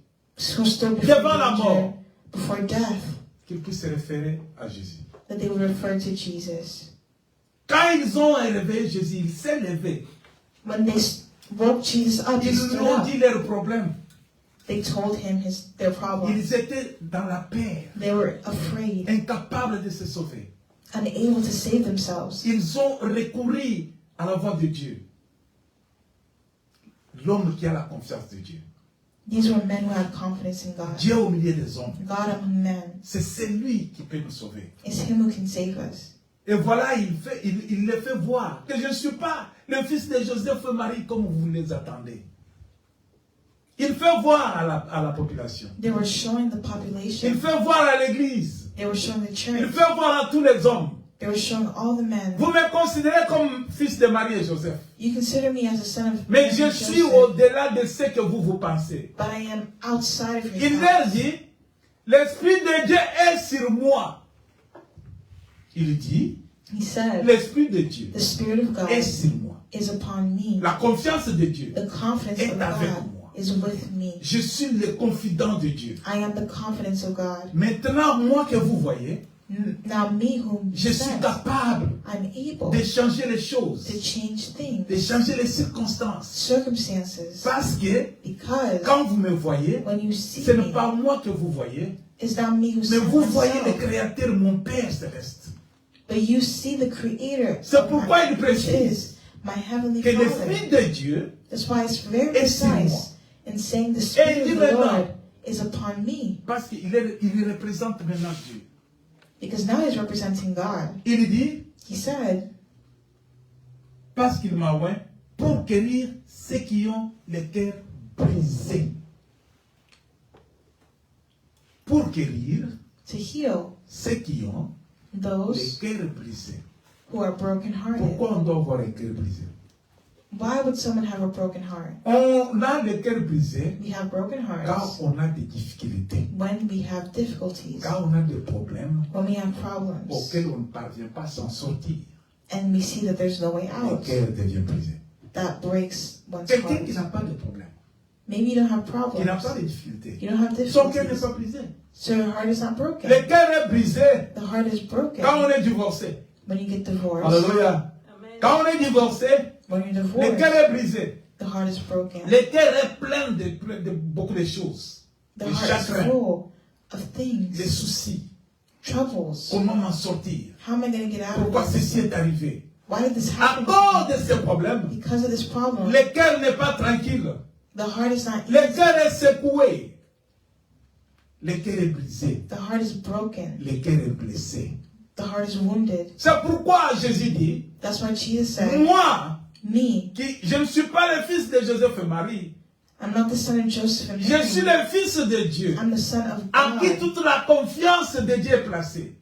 who stood before
devant la
danger,
mort,
before death,
qu'il puisse se référer à Jésus.
that they would refer to Jesus.
Quand ils ont réveillé Jésus, il s'est levé.
When they woke Jesus up, he
Ils
stood
lui ont
up.
dit leurs problèmes.
They told him their problems.
Ils étaient dans la peur,
They were afraid,
incapables de se sauver.
unable to save themselves.
Ils ont recouru à la voix de Dieu. L'homme qui a la confiance de Dieu.
These were men who had confidence in God.
Dieu au milieu des hommes.
God among men.
C'est celui qui peut nous sauver.
It's Him who can save us.
Et voilà, il les fait voir que je ne suis pas le fils de Joseph et Marie comme vous les attendez. Il fait voir à la population.
They were showing the
Il
population.
fait voir à l'église.
They were showing the
Il
church.
fait voir à tous les hommes.
They were showing all the men.
Vous me considérez comme fils de Marie et Joseph.
You consider me as a son of
Mais
Mary
je
and
suis
Joseph,
au-delà de ce que vous pensez.
but I am outside of your
Il
thoughts.
leur dit, l'Esprit de Dieu est sur moi. Il dit,
He said,
l'Esprit de Dieu
the Spirit of God
est sur moi.
is upon me.
La confiance de Dieu
The confidence
est
of
avec
God
moi.
is with me.
Je suis le confident de Dieu.
I am the confidence of God.
Maintenant, moi que vous voyez,
Now me whom
je
He
suis
sent,
capable
I'm able
de changer les choses,
to change things,
de changer les circonstances.
circumstances,
Parce que
because
quand vous me voyez,
when you see
ce n'est
me,
pas moi que vous voyez,
it's not me who
mais
sent
vous voyez le
myself,
Créateur, mon Père céleste.
but you see the Creator,
C'est pourquoi il
which
précise
is my Heavenly
que
Father.
l'Esprit de Dieu
That's why it's very
est sur moi.
precise in saying the
Et
Spirit
il
of
dit
the
maintenant,
Lord is upon me,
parce qu'il il représente maintenant Dieu.
because now He's representing God.
Il dit,
He said,
parce qu'il m'a oint pour guérir ceux qui ont le cœur brisé. Pour guérir
to heal
ceux qui ont
those
le cœur brisé.
who are brokenhearted.
Pourquoi on doit avoir le cœur brisé?
Why would someone have a broken heart?
On a le cœur brisé
We have broken
quand
hearts
on a des difficultés,
when we have difficulties,
quand on a des problèmes
when we have problems,
auxquels on ne parvient pas à s'en sortir.
and we see that there's no way
Le
out.
cœur devient brisé.
That breaks one's
Quelqu'un
heart.
qui n'a pas de problème,
Maybe you don't have
qui n'a pas
problems.
de difficultés,
You don't have
son cœur n'est
difficulties.
pas brisé.
So your heart is not broken.
Le cœur est brisé
The heart is broken
quand on est divorcé.
when you get divorced.
Alléluia. Quand on est divorcé,
When you're
le
divorced,
cœur est brisé.
the heart is broken.
Le cœur est plein de beaucoup de choses.
The
De
heart is
chagrin,
full of
des
things,
soucis.
troubles.
Comment m'en sortir?
How am I going to get out
Pourquoi
of
ceci
this?
est arrivé?
Why did this
À
happen?
cause de ces problèmes,
Because of this problem,
le cœur n'est pas tranquille.
the heart is not
Le
easy.
cœur est secoué. Le cœur est brisé.
The heart is broken.
Le cœur est blessé.
The heart is wounded.
C'est pourquoi Jésus dit,
That's why Jesus said,
moi,
me,
je ne suis pas le fils de Joseph et Marie.
I'm not the son of Joseph and
Je suis
Mary.
le fils de Dieu.
I'm the son of
En qui
God,
toute la confiance de Dieu est placée.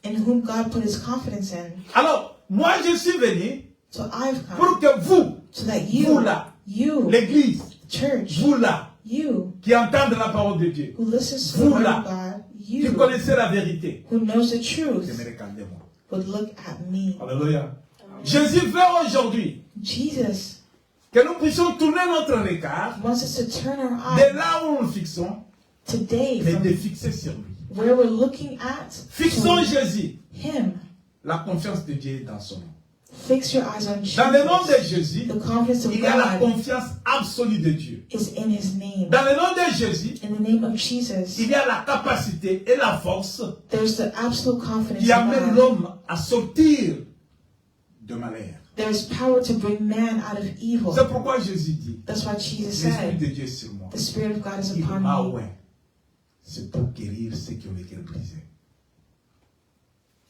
in whom God put his confidence in.
Alors, moi je suis venu
So I've come
pour que vous,
so that
vous là,
you,
l'église,
church,
vous là,
you,
qui entendent la parole de Dieu,
who listens to the
Vous
word
là,
of God,
qui
you,
connaissez la vérité,
who knows the
je
truth,
me regardez-moi.
would look at me.
Alléluia. Jésus veut aujourd'hui
Jesus
que nous puissions tourner notre regard
wants us to turn our
de
eyes
là où nous fixons,
today
mais
from
de fixer sur lui.
where we're looking at
Fixons
to
Jésus.
him.
La confiance de Dieu est dans son nom.
Fix your eyes on
Dans le nom de
Jesus.
Jésus,
The confidence of
il y a la
God
confiance absolue de Dieu.
is in his name.
Dans le nom de Jésus,
In the name of Jesus,
il y a la capacité et la force
there's the absolute confidence
qui
in
amène
God.
l'homme à sortir de malheur.
There is power to bring man out of evil.
C'est pourquoi Jésus dit,
That's why Jesus
l'Esprit
said,
de Dieu est sur moi.
the Spirit of God is
Il
upon
m'a
me.
oint. C'est pour guérir ceux qui ont le cœur brisé.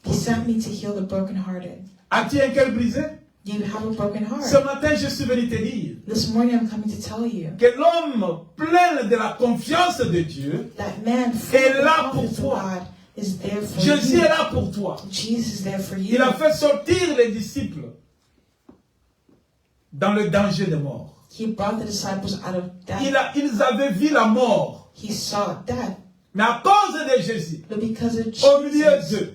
He sent me to heal the brokenhearted.
As-tu un cœur brisé?
Do you have a broken
Ce
heart?
matin, je suis venu te dire
This morning I'm coming to tell you
que l'homme plein de la confiance de Dieu,
that man full
est
of the
là pour
confidence of
toi.
God is there for
Jésus
you.
est là pour toi.
Jesus is there for
Il
you.
a fait sortir les disciples dans le danger de mort.
He brought the disciples out of death.
Ils avaient vu la mort.
He saw death.
Mais à cause de Jésus,
But because of
au milieu
Jesus,
d'eux,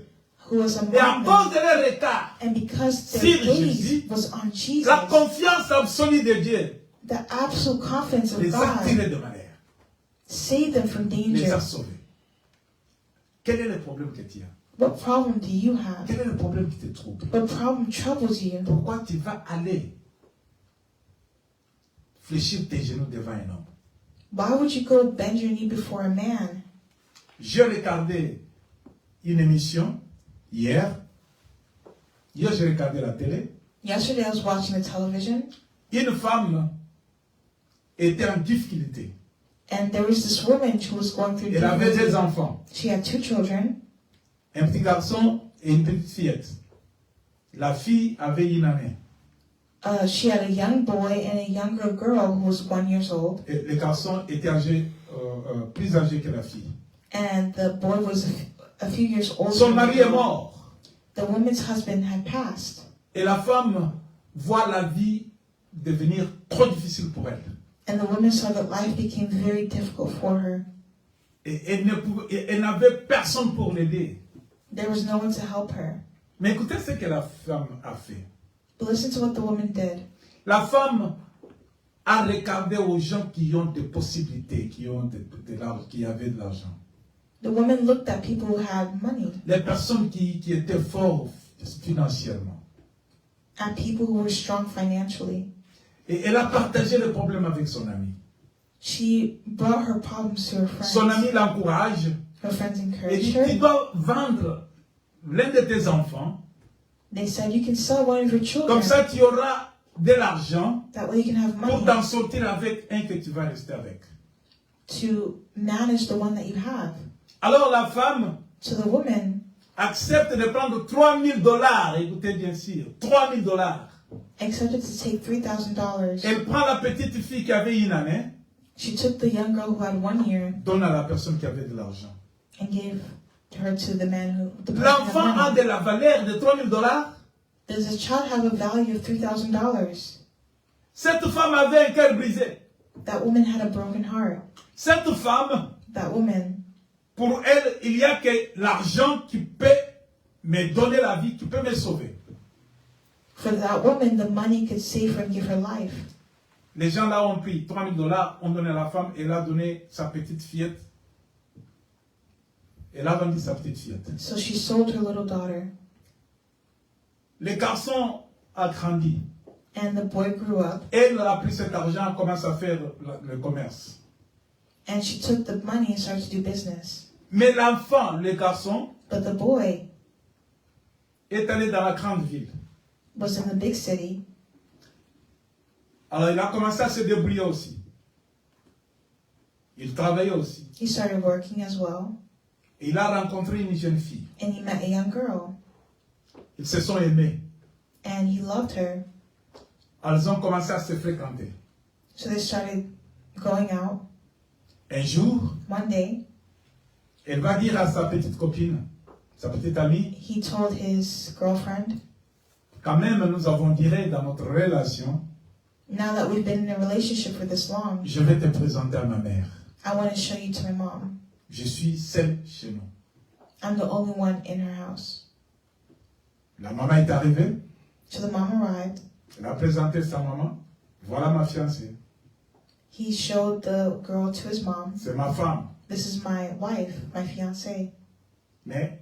who was
et à
among
cause
them,
de leur écart,
and because
Sur
their gaze
Jésus,
was on Jesus,
la confiance absolue de Dieu
the absolute confidence of
les a
God
tirés de malheur,
saved them from
les
danger.
a sauvés. Quel est le problème que tu as?
What problem do you have?
Quel est le problème qui te trouble?
What problem troubles you?
Pourquoi tu vas aller fléchir tes genoux devant un homme?
Why would you go bend your knee before a man?
J'ai regardé une émission Hier, j'ai regardé la télé.
Yesterday I was watching the television,
Une femme était en difficulté.
and there was this woman who was going through
Elle avait
difficulty.
des enfants.
She had 2 children,
Un petit garçon et une petite fillette. La fille avait 1 année.
she had a young boy and a younger girl who was 1 year old,
Et le garçon était âgé, plus âgé que la fille.
and the boy was a few years older.
Son
than
mari
the
est
girl.
mort.
The woman's husband had passed,
Et la femme voit la vie devenir trop difficile pour elle.
and the woman saw that life became very difficult for her.
Et elle n'avait personne pour l'aider.
There was no one to help her.
Mais écoutez ce que la femme a fait.
But listen to what the woman did.
La femme a regardé aux gens qui ont des possibilités, qui avaient de l'argent.
The woman looked at people who had money,
Les personnes qui étaient forts financièrement.
at people who were strong financially.
Et elle a partagé le problème avec son ami.
She brought her problems to her friends.
Son ami l'encourage.
Her friends
Et
encouraged
dit, tu
her.
dois vendre l'un de tes enfants.
They said, you can sell one of your children.
Comme ça, tu auras de l'argent
That way you can have
pour
money
t'en sortir avec un que tu vas rester avec.
to manage the one that you have.
Alors la femme
So the woman
accepte de prendre $3,000. Écoutez bien sûr, $3,000.
accepted to take $3,000.
Elle prend la petite fille qui avait 1 année,
She took the young girl who had 1 year
donne à la personne qui avait de l'argent.
and gave her to the man who, the person who had
L'enfant a
money.
de la valeur de $3,000.
Does the child have a value of $3,000?
Cette femme avait un cœur brisé.
That woman had a broken heart.
Cette femme,
That woman,
pour elle, il n'y a que l'argent qui peut me donner la vie, qui peut me sauver.
for that woman, the money could save her and give her life.
Les gens là ont pris $3,000, ont donné à la femme, elle a donné sa petite fillette. Elle a vendu sa petite fillette.
So she sold her little daughter.
Le garçon a grandi.
And the boy grew up.
Elle a pris cet argent, commence à faire le commerce.
And she took the money and started to do business.
Mais l'enfant, le garçon,
But the boy
est allé dans la grande ville.
was in the big city.
Alors il a commencé à se débrouiller aussi. Il travaillait aussi.
He started working as well.
Il a rencontré une jeune fille.
And he met a young girl.
Ils se sont aimés.
And he loved her.
Elles ont commencé à se fréquenter.
So they started going out.
Un jour,
One day,
elle va dire à sa petite copine, sa petite amie,
he told his girlfriend,
quand même nous avons duré dans notre relation,
now that we've been in a relationship for this long,
je vais te présenter à ma mère.
I want to show you to my mom.
Je suis seule chez nous.
I'm the only one in her house.
La maman est arrivée,
So the mom arrived.
elle a présenté sa maman. Voilà ma fiancée,
He showed the girl to his mom.
c'est ma femme.
This is my wife, my fiancée.
Mais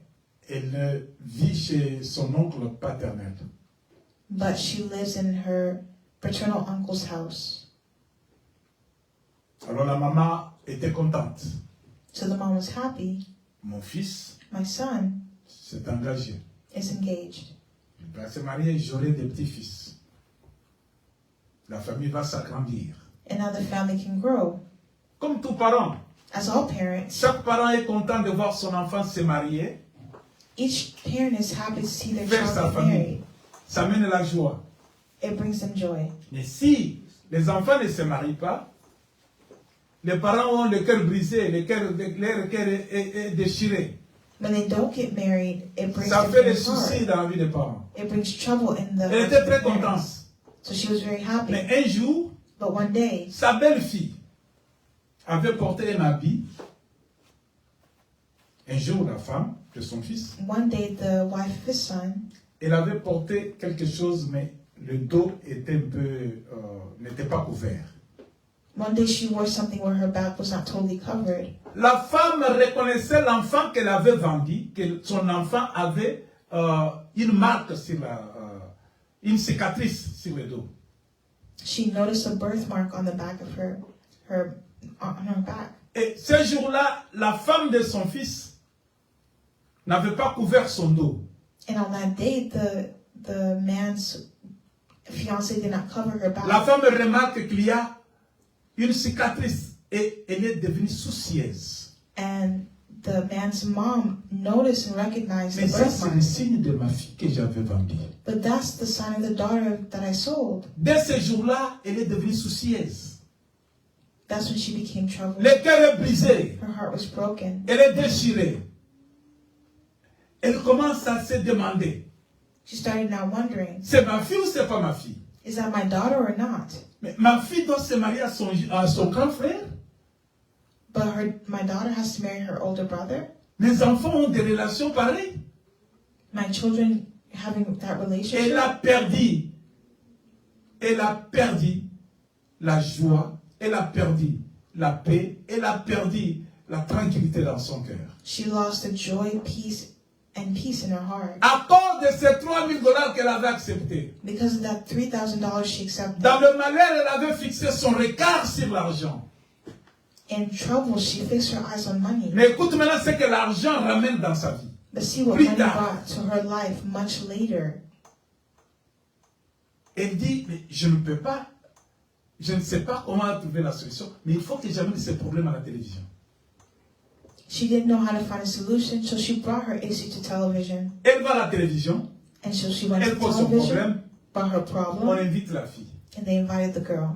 elle vit chez son oncle paternel.
But she lives in her paternal uncle's house.
Alors la maman était contente.
So the mom was happy.
Mon fils
My son
s'est engagé.
is engaged.
Il va se marier, j'aurai des petits-fils. La famille va s'agrandir.
And now the family can grow.
Comme tout parent,
As all parents,
chaque parent est content de voir son enfant se marier,
each parent is happy to see their
faire sa
child get
famille.
married.
Ça mène la joie.
It brings them joy.
Mais si les enfants ne se marient pas, les parents ont le cœur brisé, leur cœur est déchiré.
When they don't get married, it brings
Ça
them
fait des
to their
soucis
heart.
dans la vie des parents.
It brings trouble in the
Elle
hearts
était
of
très
the parents.
contente.
So she was very happy.
Mais un jour,
But one day,
sa belle-fille avait porté un habit. Un jour, la femme de son fils,
one day the wife of his son,
elle avait porté quelque chose, mais le dos était n'était pas couvert.
one day she wore something where her back was not totally covered.
La femme reconnaissait l'enfant qu'elle avait vendu, que son enfant avait une marque sur une cicatrice sur le dos.
She noticed a birthmark on the back of on her back.
Et ce jour-là, la femme de son fils n'avait pas couvert son dos.
And on that day, the man's fiancée did not cover her back.
La femme remarque qu'il y a une cicatrice et elle est devenue soucieuse.
And the man's mom noticed and recognized
Mais
the
ça, c'est le
birthmark.
signe de ma fille que j'avais vendue.
But that's the sign of the daughter that I sold.
Dès ce jour-là, elle est devenue soucieuse.
That's when she became troubled.
Le cœur est brisé.
Her heart was broken.
Elle est déchirée. Elle commence à se demander,
She started now wondering,
c'est ma fille ou c'est pas ma fille?
is that my daughter or not?
Mais ma fille doit se marier à son grand frère.
But my daughter has to marry her older brother.
Mes enfants ont des relations pareilles.
My children having that
Elle
relationship.
a perdu la joie, elle a perdu la paix, elle a perdu la tranquillité dans son cœur.
She lost the joy, peace in her heart.
À cause de ces $3,000 qu'elle avait acceptés.
Because of that $3,000 she accepted.
Dans le malheur, elle avait fixé son regard sur l'argent.
In trouble, she fixed her eyes on money.
Mais écoute maintenant ce que l'argent ramène dans sa vie.
But see what
Plus
money
tard.
brought to her life much later.
Elle dit, mais je ne peux pas, je ne sais pas comment trouver la solution, mais il faut que j'amène ces problèmes à la télévision.
She didn't know how to find a solution, so she brought her issue to television.
Elle va à la télévision,
And so she went
elle
to
pose son
television,
problème,
brought her
on
problem,
invite la fille.
and they invited the girl.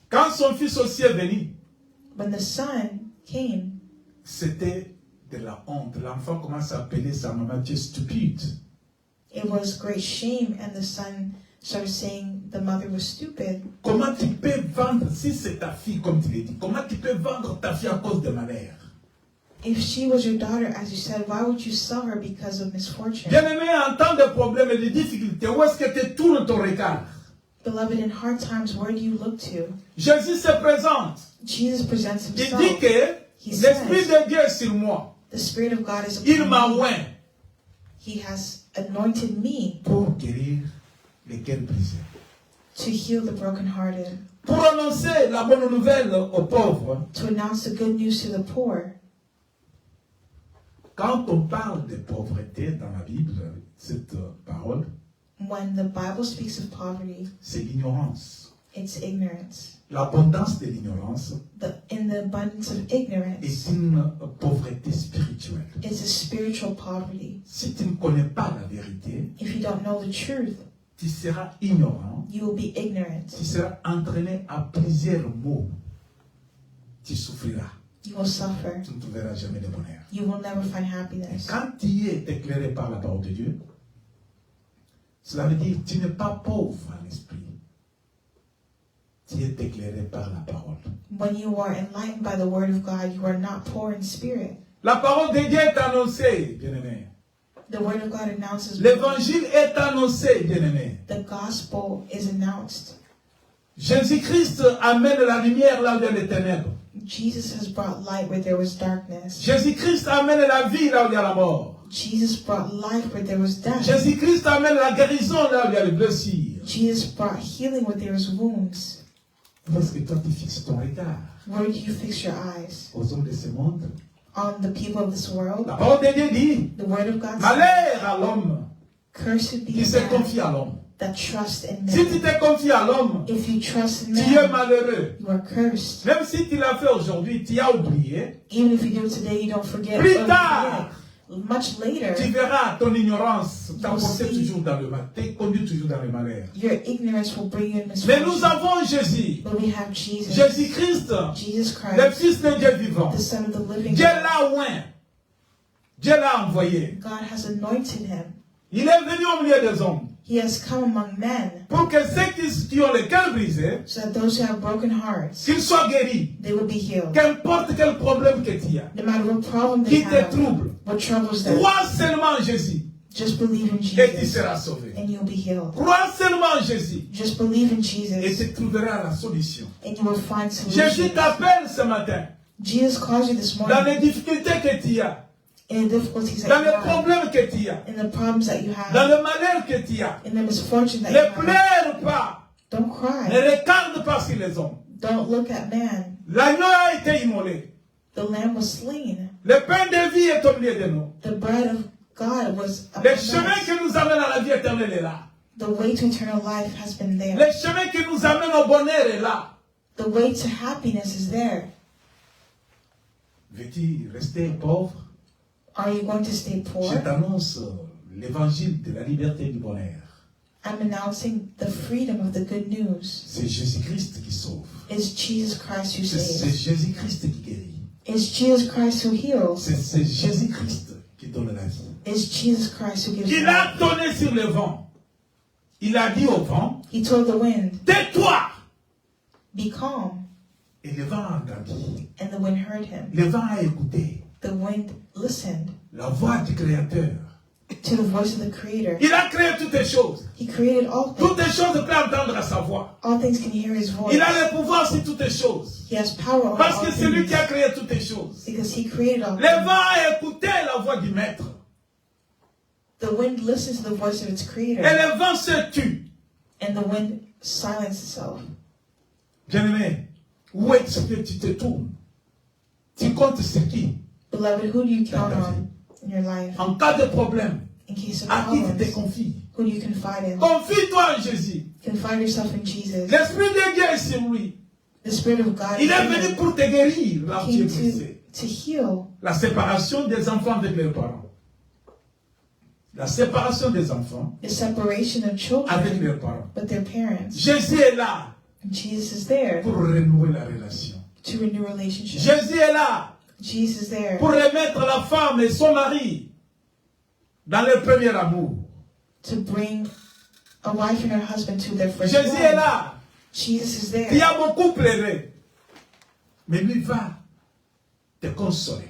Quand son fils aussi est venu,
When the son came,
c'était de la honte. L'enfant commence à appeler sa maman, tu es stupide.
it was great shame, and the son started saying the mother was stupid.
Comment tu peux vendre, si c'est ta fille, comme tu l'as dit, comment tu peux vendre ta fille à cause de malheur?
If she was your daughter, as you said, why would you sell her because of misfortune?
Bien-aimé, en temps de problèmes et de difficultés, où est-ce que tu tournes ton regard?
Beloved, in hard times, where do you look to?
Jésus se présente.
Jesus presents
Il dit
himself.
que
He
l'Esprit
says,
de Dieu est sur moi.
the Spirit of God is
Il
upon
m'a
me.
oint
He has anointed me
pour guérir les cœurs brisés.
to heal the brokenhearted,
Pour annoncer la bonne nouvelle aux pauvres.
to announce the good news to the poor.
Quand on parle de pauvreté dans la Bible, cette parole,
When the Bible speaks of poverty,
c'est l'ignorance.
it's ignorance.
L'abondance de l'ignorance
In the abundance of ignorance,
est une pauvreté spirituelle.
it's a spiritual poverty.
Si tu ne connais pas la vérité,
If you don't know the truth,
tu seras ignorant,
you will be ignorant.
tu seras entraîné à plusieurs maux. Tu souffriras.
You will suffer.
Tu ne trouveras jamais de bonheur.
You will never find
Et
happiness.
quand tu es éclairé par la parole de Dieu, cela veut dire que tu n'es pas pauvre en esprit. Tu es éclairé par la parole.
When you are enlightened by the word of God, you are not poor in spirit.
La parole de Dieu est annoncée, bien-aimé.
The word of God announces.
L'évangile est annoncé, bien-aimé.
The gospel is announced.
Jésus-Christ amène la lumière là où il y a les ténèbres.
Jesus has brought light where there was darkness.
Jésus-Christ amène la vie là où il y a la mort.
Jesus brought life where there was death.
Jésus-Christ amène la guérison là où il y a les blessures.
Jesus brought healing where there was wounds.
Parce que toi tu fixes ton regard
Where do you fix your eyes?
aux hommes de ce monde.
On the people of this world?
La parole de Dieu dit,
The word of God says,
malheur à l'homme
cursed be
qui se
the
confie
man
à l'homme.
that trust in
Si tu
man.
te confies à l'homme,
If you trust in
tu es
man,
malheureux.
you are cursed.
Même si tu l'as fait aujourd'hui, tu as oublié.
Even if you do it today, you don't forget.
Plus
or
tard,
forget. Much later,
tu verras ton ignorance t'emporter
see.
toujours dans le mal, te conduit toujours dans le malheur.
your ignorance will bring you in
Mais nous
misfortune.
avons Jésus,
But we have Jesus,
Jésus-Christ,
Jesus
le
Christ,
Fils de Dieu vivant.
the Son of the living
Dieu
God.
l'a oint, Dieu l'a envoyé.
God has anointed him.
Il est venu au milieu des hommes
He has come among men
pour que ceux qui ont le cœur brisé,
so that those who have broken hearts,
qu'ils soient guéris.
they will be healed.
Qu'importe quel problème que tu as,
No matter what problem they
qui te
have,
trouble,
what troubles them,
crois seulement en Jésus
just believe in
et tu
Jesus
seras sauvé.
and you'll be healed.
Crois seulement en Jésus
Just believe in
et
Jesus
tu trouveras la solution.
and you will find
Jésus
solutions.
t'appelle ce matin
Jesus calls you this
dans
morning
les difficultés que tu as,
in the difficulties
dans
that you
les
have,
problèmes que tu as,
in the problems that you
dans
have,
le malheur que tu as.
in the misfortune that
Ne
you have.
pleure pas,
Don't
ne
cry.
regarde pas sur les hommes.
Don't look at man.
L'agneau a été immolé.
The lamb was slain.
Le pain de vie est au milieu de nous.
The bread of God was
Le
among
chemin
us.
qui nous amène à la vie éternelle est là.
The way to eternal life has been there.
Le chemin qui nous amène au bonheur est là.
The way to happiness is there.
Veux-tu rester pauvre?
Are you going to stay poor?
Je t'annonce l'évangile de la liberté et du bonheur.
I'm announcing the freedom of the good news.
C'est Jésus-Christ qui sauve.
It's Jesus Christ who
C'est
saves.
Jésus-Christ qui guérit.
It's Jesus Christ who heals.
C'est Jésus-Christ qui donne la vie.
It's Jesus Christ who gives
Il
life.
a donné sur le vent. Il a dit au vent,
He told the wind,
tais-toi.
be calm.
Et le vent a entendu.
And the wind heard him.
Le vent a écouté
The wind listened
la voix du Créateur.
to the voice of the Creator.
Il a créé toutes les choses.
He created all
Toutes
things.
les choses peuvent entendre sa voix.
All things can hear his voice.
Il a le pouvoir sur toutes les choses.
He has power over
Parce
all
que c'est lui
things.
qui a créé toutes les choses.
Because he created all
Le
things.
vent a écouté la voix du Maître.
The wind listens to the voice of its
Et
Creator.
le vent se tue.
And the wind silenced itself.
Bien-aimé, où est-ce que tu te tournes? Tu comptes sur qui?
Beloved, who do you count on in your life?
En cas de problème,
In case of
à qui tu te
problems,
confies?
who do you confide in?
Confie-toi en Jésus.
Confide yourself in Jesus.
L'Esprit de Dieu est sur lui.
The Spirit of God
Il est venu pour te guérir, là où tu es
came
blessé.
to heal
La séparation des enfants avec leurs parents. La séparation des enfants
the separation of
avec
children
leurs parents.
with their parents.
Jésus est là
And Jesus is there
pour renouer la relation.
to renew relationships.
Jésus est là
Jesus is there
pour remettre la femme et son mari dans leur premier amour.
to bring a wife and her husband to their first
Jésus est
love.
là.
Jesus is
Il y
there.
a beaucoup pleuré. Mais lui va te consoler.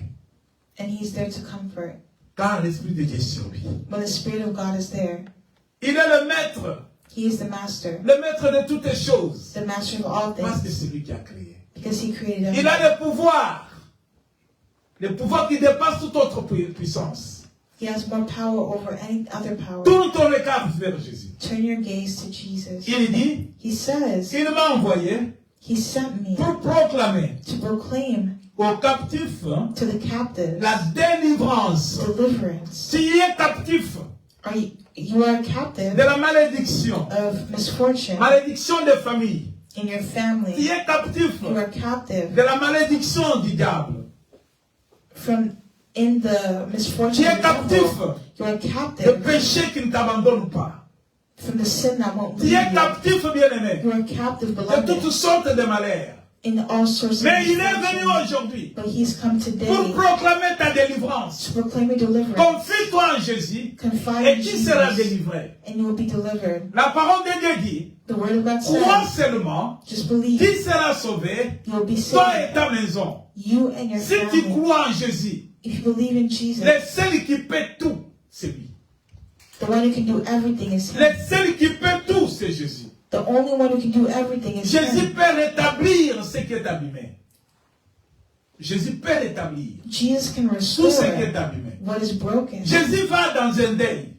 And he's there to comfort.
Car l'Esprit de Dieu est sur lui.
When the Spirit of God is there,
Il est le maître.
he is the master.
Le maître de toutes les choses.
The master of all
Parce que
things.
c'est lui qui a créé.
Because he created
Il
everything.
a le pouvoir. Le pouvoir qui dépasse toute autre puissance.
He has more power over any other power.
Tourne ton regard vers Jésus.
Turn your gaze to Jesus.
Il dit,
He says,
il m'a envoyé
he sent me
pour proclamer
to proclaim
aux captifs
to the captives
la délivrance.
deliverance.
Tu es captif
You are a captive
de la malédiction.
of misfortune
Malédiction des familles.
in your
Tu
family.
es captif
You are captive
de la malédiction du diable.
from in the misfortune
Tu
of
es
the
captif
devil. You are
de
captive
péché qui ne t'abandonne pas.
from the sin that won't
Tu
leave
es
you.
captif, bien-aimé,
You are captive,
de
beloved,
toutes sortes de malheurs.
in all sorts of
Mais il est venu
misfortune.
aujourd'hui
But he's come today
pour proclamer ta délivrance.
to proclaim your deliverance.
Confie-toi en Jésus
Confide
et
in
tu seras
Jesus,
délivré.
and you will be delivered.
La parole de Dieu dit,
The word of God
crois
says,
seulement,
just believe.
tu seras sauvé,
You will be
toi
saved.
et ta maison.
You and your
Si tu
family.
crois en Jésus,
If you believe in Jesus,
le seul qui peut tout, c'est lui.
the one who can do everything is Him.
Le seul qui peut tout, c'est Jésus.
The only one who can do everything is
Jésus
Him.
peut rétablir ce qui est abîmé. Jésus peut rétablir
Jesus can
tout ce qui
restore
est abîmé.
what is broken.
Jésus va dans un deuil,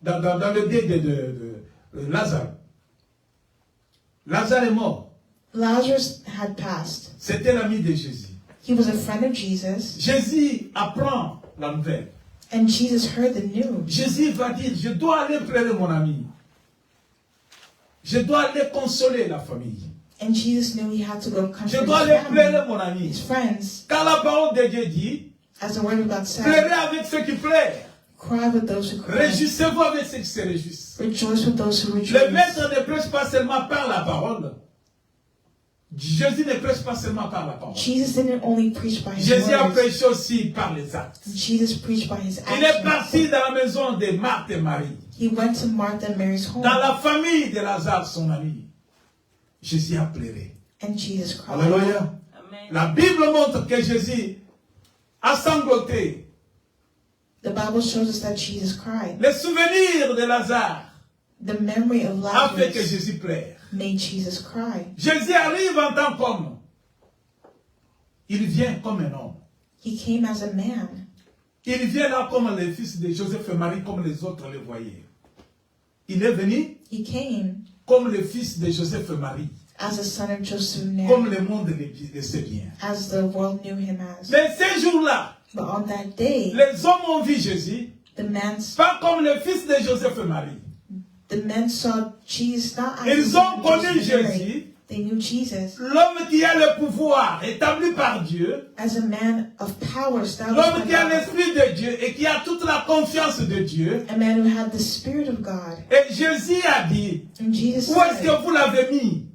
dans le deuil de Lazare. Lazare est mort.
Lazarus had passed.
C'était l'ami de Jésus.
He was a friend of Jesus,
Jésus apprend la nouvelle.
and Jesus heard the news.
Jésus va dire, je dois aller pleurer mon ami. Je dois aller consoler la famille.
And Jesus knew he had to go
Je
comfort
dois
his
aller pleurer
family,
mon ami.
his friends.
Car la parole de Dieu dit,
As the word of God said,
pleurez avec ceux qui pleurent.
cry with those who cry.
Réjouissez-vous avec ceux qui se réjouissent.
Rejoice with those who
Le
rejoice.
maître ne prêche pas seulement par la parole. Jésus ne prêche pas seulement par la parole.
Jesus didn't only preach by his
Jésus a
words.
prêché aussi par les actes.
Jesus preached by his
Il est
actions.
parti dans la maison de Marthe et Marie.
He went to Martha and Mary's home,
Dans la famille de Lazare, son ami. Jésus a pleuré.
and Jesus cried.
Alléluia. La Bible montre que Jésus a sangloté.
The Bible shows us that Jesus cried.
Le souvenir de Lazare
The memory of
a fait que
Lazarus
Jésus pleure.
made Jesus cry.
Jésus arrive en tant qu'homme. Il vient comme un homme.
He came as a man.
Il vient là comme les fils de Joseph et Marie, comme les autres le voyaient. Il est venu
He came
comme le fils de Joseph et Marie,
as a son of Joseph and
comme
Mary,
le monde le sait bien.
as the world knew him as.
Mais ces jours-là,
But on that day,
les hommes ont vu Jésus Pas comme le fils de Joseph et Marie.
The men saw Jesus not as
Ils ont connu
Joseph and Mary.
Jésus,
They knew Jesus
l'homme qui a le pouvoir établi par Dieu,
as a man of power established
l'homme
by
qui a
God,
l'esprit de Dieu et qui a toute la confiance de Dieu.
a man who had the Spirit of God.
Et Jésus a dit,
And Jesus
où est-ce
said,
que vous l'avez mis?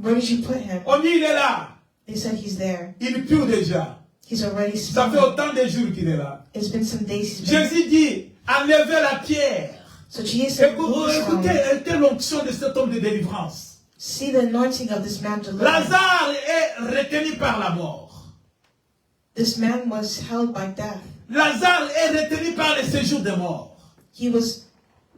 where did you put him?
On dit, il est là.
They said he's there.
Il pue déjà.
He's already
Ça fait
spoken.
autant de jours qu'il est là.
It's been some days he's been.
Jésus dit, enlevez la pierre.
So Jesus said,
Écoutez, écoutez l'onction de cet homme de délivrance.
see the anointing of this man delivered.
Lazare est retenu par la mort.
This man was held by death.
Lazare est retenu par le séjour des morts.
He was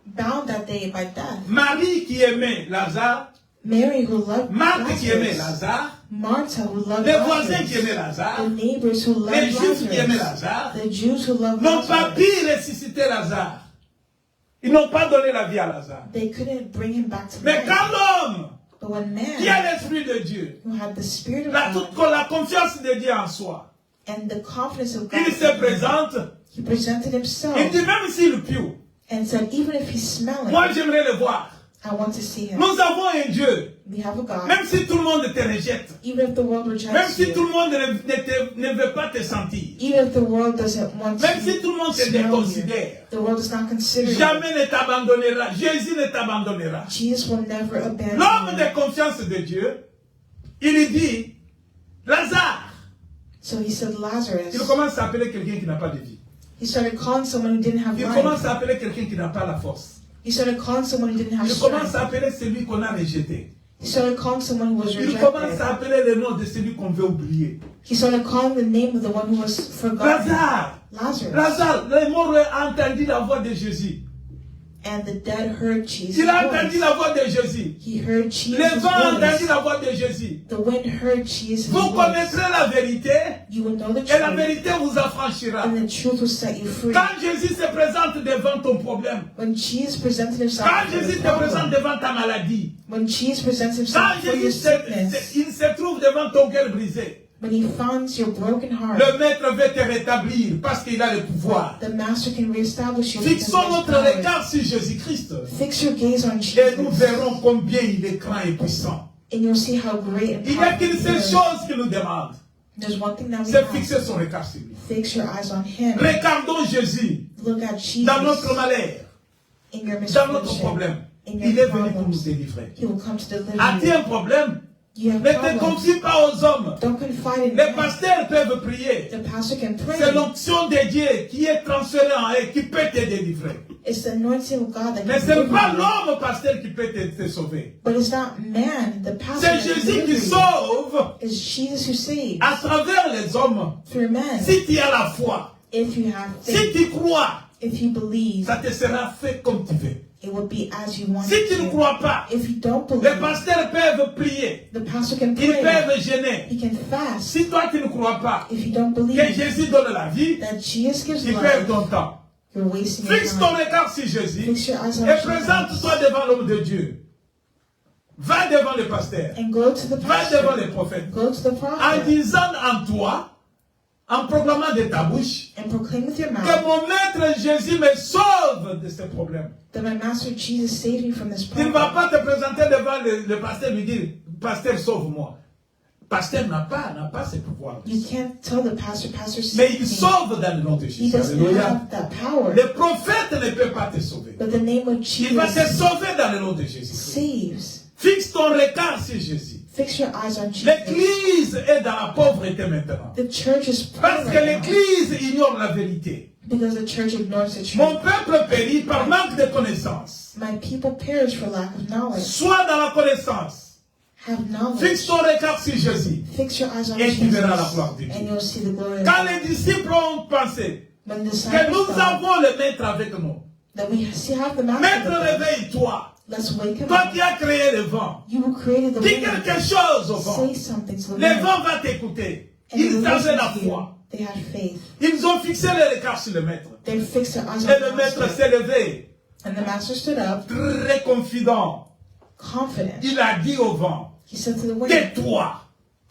bound that day by death.
Marie qui aimait Lazare,
Mary who loved
Marthe qui aimait
Lazarus,
Lazare,
Martha who loved
les voisins qui
Lazarus,
aimaient Lazare,
the neighbors who loved
les Juifs qui aimaient
Lazarus,
Lazare,
the Jews who loved
n'ont pas
Lazarus.
pu ressusciter Lazare. Ils n'ont pas donné la vie à Lazare.
They couldn't bring him back to
Mais
life.
quand l'homme
But when
qui a
man
l'esprit de Dieu,
who had the Spirit of
la confiance de Dieu en soi,
and the confidence of God,
il se présente,
he presented himself
il dit même s'il pue,
and said, even if he's smelling,
moi j'aimerais le voir.
I want to see him.
Nous avons un Dieu,
We have a God.
même si tout le monde te rejette,
Even if the world
même
rejects
si tout
you,
le monde ne veut pas te sentir,
even if the world doesn't want
même
to
si tout le monde te
smell you,
déconsidère,
the world does not consider you.
jamais ne t'abandonnera. Jésus ne t'abandonnera.
Jesus will never abandon
L'homme
you.
de confiance de Dieu, il lui dit, Lazare.
So he said,
Il
Lazarus.
commence à appeler quelqu'un qui n'a pas de vie.
He started calling someone who didn't have
Il
life.
commence à appeler quelqu'un qui n'a pas la force.
He started calling someone who didn't have
Il commence
strength.
à appeler celui qu'on a rejeté.
He started calling someone who was
Il commence
rejected.
à appeler le nom de celui qu'on veut oublier.
He started calling the name of the one who was forgotten.
Lazare.
Lazarus.
Lazare, les morts ont entendu la voix de Jésus.
And the dead heard Jesus'
Il a entendu
voice.
la voix de Jésus.
He heard Jesus'
Les vents ont entendu
voice.
la voix de Jésus.
The wind heard Jesus'
Vous
voice.
connaîtrez la vérité
You will know the
et la
truth,
vérité vous affranchira.
and the truth will set you free.
Quand Jésus se présente devant ton problème,
When Jesus presented himself
quand
before
Jésus
your
te présente
problem,
devant ta maladie,
when Jesus presents
quand
himself before your
Jésus
sickness,
il se trouve devant ton cœur brisé,
when he finds your broken heart,
le maître veut te rétablir parce qu'il a le pouvoir.
the master can reestablish you. because
Fixons
he has
notre
power.
regard sur Jésus-Christ
Fix your gaze on
et nous
Jesus,
verrons combien il est grand et puissant.
and you'll see how great and
Il n'y a
powerful
qu'une
he
seule
is.
chose qu'il nous demande,
There's one thing that we
c'est
have.
fixer son regard sur lui.
Fix your eyes on him.
Regardons Jésus
Look at Jesus
dans notre malheur,
in your
dans notre
misfortune,
problème.
in
Il
your
est venu pour nous
problems.
délivrer.
He will come to deliver
As-tu
you.
un problème?
You have
Ne te
problems.
confie pas aux hommes.
Don't confide in
Les
men.
pasteurs peuvent prier.
The pastor can pray.
C'est l'onction de Dieu qui est transférée en eux, qui peut te délivrer.
It's the anointing of God that
Mais
can
ce n'est
deliver
pas
you.
l'homme pasteur qui peut te sauver.
But it's not man, the pastor
C'est
that can
Jésus
deliver
qui
you.
sauve
It's Jesus who saves
à travers les hommes.
through men.
Si tu as la foi,
If you have
si
faith,
tu crois,
if you believe,
ça te sera fait comme tu veux.
it will be as you want
Si
it
tu ne
to.
crois pas,
If you don't
les
believe,
pasteurs peuvent prier.
the pastor can
Ils
pray.
peuvent gêner.
He can fast.
Si toi tu ne crois pas
If you don't
que
believe
Jésus donne la vie,
that Jesus gives
tu perds
life,
ton temps.
you're wasting your
Fixe ton
time.
regard sur Jésus
Fix your eyes on
et
Jesus
présente-toi devant l'homme de Dieu. Va devant le pasteur.
and go to the
Va devant
pastor.
les prophètes.
Go to the
En
prophet
disant en toi, en proclamant de ta bouche,
and proclaim with your
que
mouth
mon maître Jésus me sauve de ce problème.
that my master Jesus saved me from this
Tu ne vas
problem.
pas te présenter devant le pasteur et lui dire, pasteur, sauve-moi. Pasteur n'a pas ce pouvoir.
You can't tell the pastor, Pastor,
Mais
save
il
me.
sauve dans le nom de
He
Jésus.
doesn't
Alléluia.
have that power.
Le prophète ne peut pas te sauver.
But the name of
Il va te
Jesus
sauver dans le nom de Jésus.
saves.
Fixe ton regard sur Jésus.
Fix your eyes on Jesus.
L'église est dans la pauvreté maintenant.
The church is poor
Parce que
right now
l'église ignore la vérité.
because the church ignores the
Mon
truth.
peuple périt par manque de connaissance.
My people perish for lack of knowledge.
Sois dans la connaissance.
Have
Fixe
knowledge.
ton regard sur Jésus.
Fix your eyes on
Et tu
Jesus,
verras la gloire de Dieu.
and you'll see the glory of
Quand
God.
les disciples ont pensé
When the
que
disciples
nous
thought
avons le maître avec nous.
that we have the master
Maître,
with us,
réveille-toi.
let's wake him
Toi
up.
qui as créé le vent.
You who created the
Dis
wind.
quelque chose au vent.
Say something to the
Le
wind.
vent va t'écouter.
And it will
Ils avaient
listen
la
to you.
foi.
They had faith.
Ils ont fixé le regard sur le maître.
They fixed their eyes on
Et le
the
maître
master.
s'est levé,
And the master stood up,
très confident.
confident.
Il a dit au vent,
He said to the wind,
tais-toi.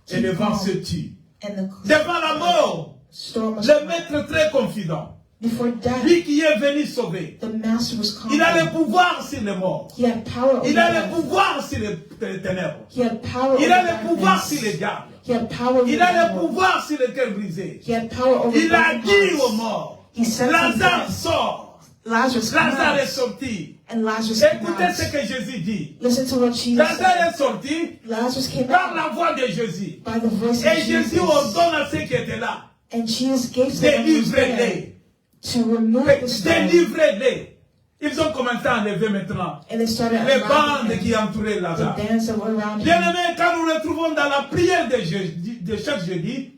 Et le vent se tue.
and the
Devant la mort,
storm was
le maître très confident.
Before death,
lui qui est venu sauver.
the Master was
Il a le
conquering.
pouvoir sur les morts.
He had power over
Il a le
death.
pouvoir sur les ténèbres.
He had power
Il
over
a le pouvoir sur les
darkness.
diables.
He had power over
Il a le
evil.
pouvoir sur le cœur brisé.
He had power over
Il a
broken
dit aux
hearts.
morts,
He said to
Lazare
death,
sort.
Lazarus, come
Lazare est
out.
sorti.
And Lazarus came
Écoutez ce
out.
que Jésus dit.
Listen to what Jesus
Lazare
said.
est sorti
Lazarus came
par
out
la voix de Jésus.
by the voice of
Et Jésus
Jesus.
ordonne à ceux qui étaient là,
And Jesus gave to them who was there
délivrez-les.
to remove the stone.
Délivrez-les. Ils ont commencé à enlever maintenant
And they started
les bandes
unwrapping
qui
him,
entouraient
the
Lazare.
bands that were around him.
Bien-aimés, quand nous retrouvons dans la prière de chaque jeudi,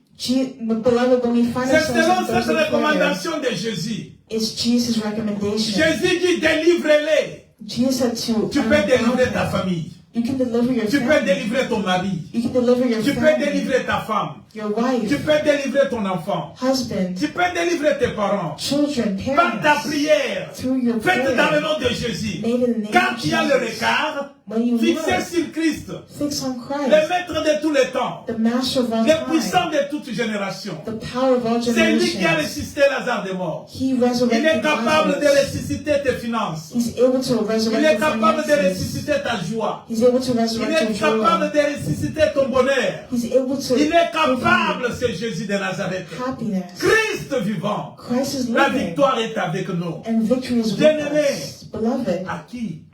Beloved, when we find
c'est
ourselves
selon
in
cette
Thursday prayer,
recommandation de Jésus.
it's Jesus' recommendation.
Jésus dit délivrez-les.
Jesus said to
Tu peux délivrer
unwrap
ta
him.
famille.
You can deliver your
Tu peux
family.
délivrer ton mari.
You can deliver your
Tu peux
family,
délivrer ta femme.
your
Tu
wife,
peux délivrer ton enfant.
husband,
Tu peux délivrer tes parents.
children,
Par ta
parents,
prière.
through your
Faites dans le
prayer.
nom de Jésus.
Made in the name
Quand
of
il y a le
Jesus.
regard,
When you
fixé
look,
sur Christ,
fix on
le
Christ,
maître de tous les temps,
the master of all
le
time,
puissant de toute génération.
the power of all
C'est lui qui a
generations.
ressuscité Lazare des morts.
He
Il est
resurrected
capable de
Lazarus.
ressusciter tes finances.
He's able to
Il
resurrect
est
your
capable de
finances.
ressusciter ta joie.
He's able to
Il
resurrect
est
your joy.
capable de ressusciter ton bonheur.
He's able to
Il est
give
capable, c'est Jésus de Nazareth.
you happiness.
Christ vivant.
Christ is
La
living,
victoire est avec nous.
and victory is with
Bien-aimé.
us. Beloved,
À qui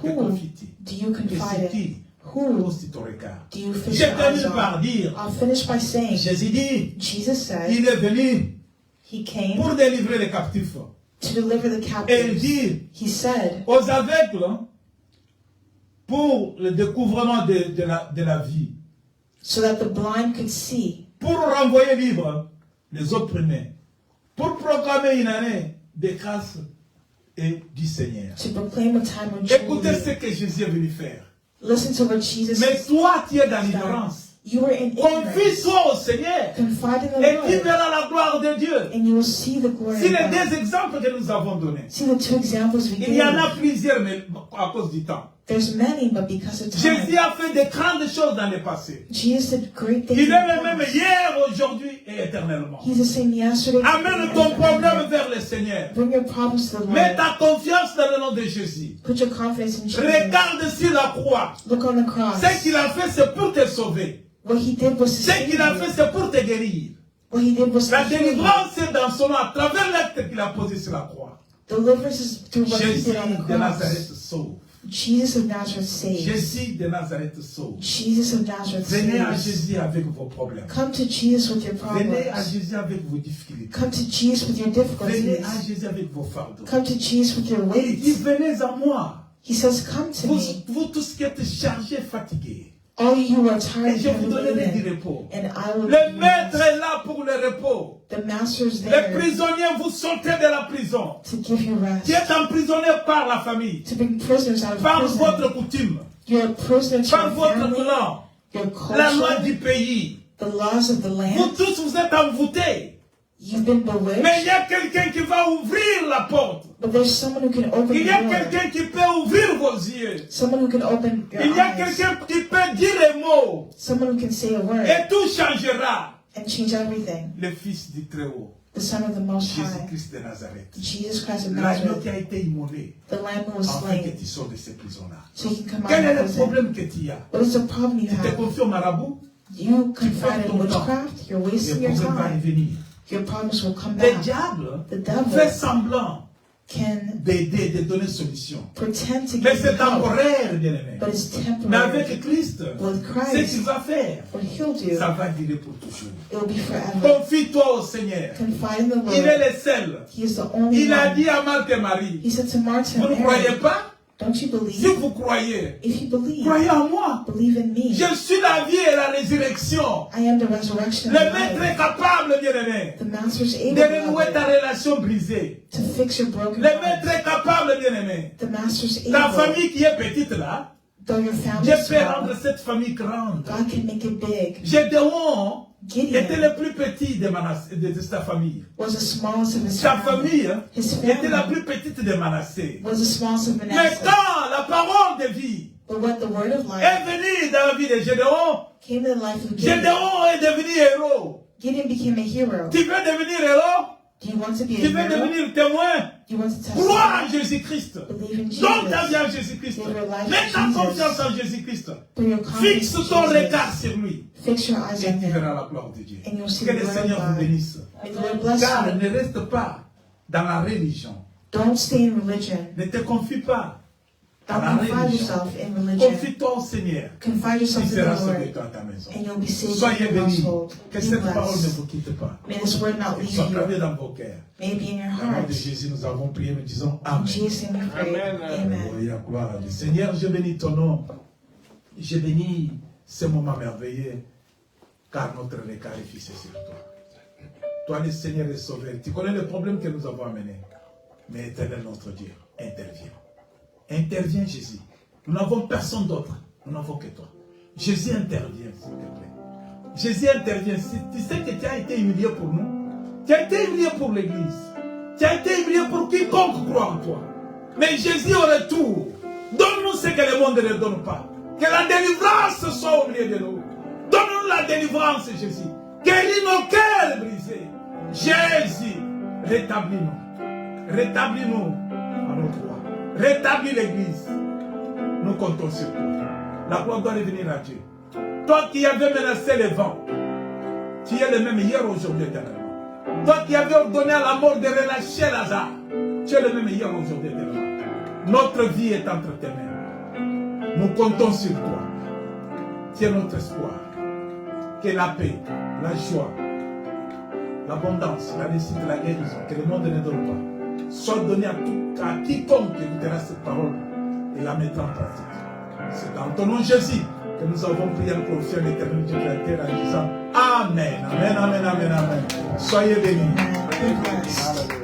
te
who
confies-tu?
do you
Et
confide
c'est
in?
qui
Who
pose ton regard?
do you fix
Je
your eyes
termine par
on?
dire,
I'll finish by saying,
Jésus dit,
Jesus said
il est venu
he came
pour délivrer les captifs.
to deliver the
Et il
captives.
dit
He said,
aux aveugles pour le découvrement de la vie,
so that the blind could see,
pour renvoyer libre les opprimés, pour proclamer une année de grâce et du Seigneur.
to proclaim a time of
Écoutez ce
jubilee.
que Jésus est venu faire.
Listen to what Jesus
Mais
said.
toi, tu es dans l'ignorance.
You were in ignorance.
Confie-toi au Seigneur
Confide in
et
the
tu
Lord,
verras la gloire de Dieu.
and you will see the glory
C'est
of
les
God.
deux exemples que nous avons donnés.
See the two examples we
Il y en a
gave.
plusieurs, mais à cause du temps.
There's many, but because of
Jésus
time,
a fait de grandes choses dans le passé.
Jesus did great things.
Il
in
est
the
le même
past.
hier, aujourd'hui et éternellement.
He's the same yesterday.
Amène
today,
ton
and
problème
forever.
vers le Seigneur.
Bring your problems to the
Mets
Lord.
ta confiance dans le nom de Jésus.
Put your confidence in Jesus.
Regarde sur la croix.
Look on the cross.
Ce qu'il a fait, c'est pour te sauver.
What he did was to
Ce
save
qu'il a
you.
fait, c'est pour te guérir.
What he did was to
La
heal you.
délivrance est dans son nom à travers l'acte qu'il a posé sur la croix.
Deliverance is through what he
Jésus
did on the
de Nazareth
cross.
sauve.
Jesus of Nazareth saves.
Jésus de Nazareth sauve.
Jesus of Nazareth
Venez à
saves.
Jésus avec vos problèmes.
Come to Jesus with your
Venez à
problems.
Jésus avec vos difficultés.
Come to Jesus with your
Venez à
difficulties.
Jésus avec vos fardeaux.
Come to Jesus with your
Et il dit,
weights.
venez à moi.
He says, come to
Vous,
me,
vous tous qui êtes chargés, fatigués.
all you who are
Et
tired
je
and
vous
heavy
donnerai du
laden,
repos.
and I will
Le
give you
maître
rest.
est là pour le repos.
The master's
Les
there
prisonniers, vous sortez de la prison.
to give you
Qui
rest,
est emprisonné par la famille,
to bring prisoners out of
par
prison.
votre coutume,
You're a prisoner to
par
your
votre
family,
clan,
your
la loi
culture,
du pays.
the laws of the
Vous
land.
tous, vous êtes envoûtés.
You've been
Mais il
bewitched,
y a quelqu'un qui va ouvrir la porte.
but there's someone who can open
Il
the
y a
door.
quelqu'un qui peut ouvrir vos yeux.
Someone who can open your
Il y a
eyes.
quelqu'un qui peut dire les mots.
Someone who can say a word
Et tout changera.
and change everything.
Le Fils du Très-Haut,
The Son of the Most High,
Jésus-Christ de Nazareth.
Jesus Christ of
L'agneau
Nazareth,
qui a été immolé
the Lamb who was
afin que
slain,
tu sors de ces prisons-là.
so you can come out
Quel est
of
le
prison.
problème que tu as?
What is the problem you
Tu te
have?
confies au marabout?
You confide
ton
in
temps.
witchcraft, you're
Le
wasting your
problème va
time.
revenir.
Your problems will come
Le
back.
diable
The devil
fait semblant
can
d'aider, de donner solution.
pretend to
Mais
give you
c'est
help,
temporaire, bien-aimé.
but it's
Mais
temporary.
avec Christ,
With
ce qu'il
Christ,
va faire,
what he'll do,
ça va durer pour toujours.
it will be forever.
Confie-toi au Seigneur.
Confide in the
Il est
Lord.
le seul.
He is the only
Il a
one.
dit à Marthe et Marie,
He said to Martha
vous ne
and
croyez
Mary,
pas?
don't you
Si
believe?
vous croyez,
If you believe,
croyez en moi.
believe in me.
Je suis la vie et la résurrection.
I am the resurrection
Le
and
maître
life.
est capable, bien-aimé,
The master is
de
able,
renouer
beloved,
ta relation brisée.
to fix your broken
Le maître
heart.
est capable, bien-aimé.
The master is
Ta
able,
famille qui est petite là,
though your family
Dieu
is
peut rendre
small,
cette famille grande.
God can make it big.
Gédéon était
Gideon
le plus petit de sa famille.
was the smallest of his
Sa
family.
famille
His
était la
family
plus petite de Manassé.
was the smallest of
Mais
Manasseh.
quand la parole de vie
But when the word of
est
life
venue dans la vie de Gédéon,
came in the life of Gideon,
Gédéon est devenu héros.
Gideon became a hero.
Tu veux devenir héros?
Do you want to be
Tu
a
veux
hero?
devenir témoin?
Do you want to
Crois en
testify?
Jésus-Christ.
Believe in
Donne ta
Jesus.
vie à Jésus-Christ.
Give your life
Mets
to
ta
Jesus.
confiance en Jésus-Christ.
Put your confidence
Fixe
in
ton regard
Jesus.
sur lui.
Fix your eyes
Et
on
tu verras
Him.
la gloire de Dieu.
And you'll see
Que
the
le
glory of
Seigneur vous
God.
bénisse.
May the Lord bless
Car
you.
ne reste pas dans la religion.
Don't stay in religion.
Ne te confie pas dans la
Don't confide
religion.
yourself in religion.
Confie-toi au Seigneur.
Confide
Il
yourself in
sera
the
sauvé
Lord.
toi à ta maison.
And you'll be saved in
Soyez
your
bénis.
household.
Que
Be
cette parole ne
blessed.
vous quitte pas.
May this word not
Qu'il
leave
soit
you.
gravé dans vos cœurs.
May it be in your
Au nom de
hearts.
Jésus, nous avons prié, nous disons
In
Amen.
Jesus' name we pray.
Amen.
Amen.
Alléluia, gloire à Dieu. Seigneur, je bénis ton nom. Je bénis ce moment merveilleux, car notre regard est fixé sur toi. Toi, le Seigneur est sauvé. Tu connais les problèmes que nous avons amenés. Mais Éternel, notre Dieu, interviens. Interviens, Jésus. Nous n'avons personne d'autre. Nous n'avons que toi. Jésus intervient, s'il te plaît. Jésus intervient. Si tu sais que tu as été humilié pour nous. Tu as été humilié pour l'Église. Tu as été humilié pour quiconque croit en toi. Mais Jésus au retour, donne-nous ce que le monde ne donne pas. Que la délivrance soit au milieu de nous. Donne-nous la délivrance, Jésus. Guéris nos cœurs brisés. Jésus, rétablis-nous. Rétablis-nous à nos droits. Rétablis l'Église. Nous comptons sur toi. La gloire doit revenir à Dieu. Toi qui avais menacé les vents, tu es le même hier, aujourd'hui, éternellement. Toi qui avais ordonné à la mort de relâcher Lazare, tu es le même hier, aujourd'hui, éternellement. Notre vie est entre tes mains. Nous comptons sur toi. Tu es notre espoir. Que la paix, la joie, l'abondance, la réussite, la guérison, que le monde ne donne pas, soit donnée à quiconque écoutera cette parole et la mettra en pratique. C'est dans ton nom, Jésus, que nous avons prié le prophète l'éternel Dieu de la terre en disant Amen, Amen, Amen, Amen, Amen. Soyez bénis.
Amen. Be blessed.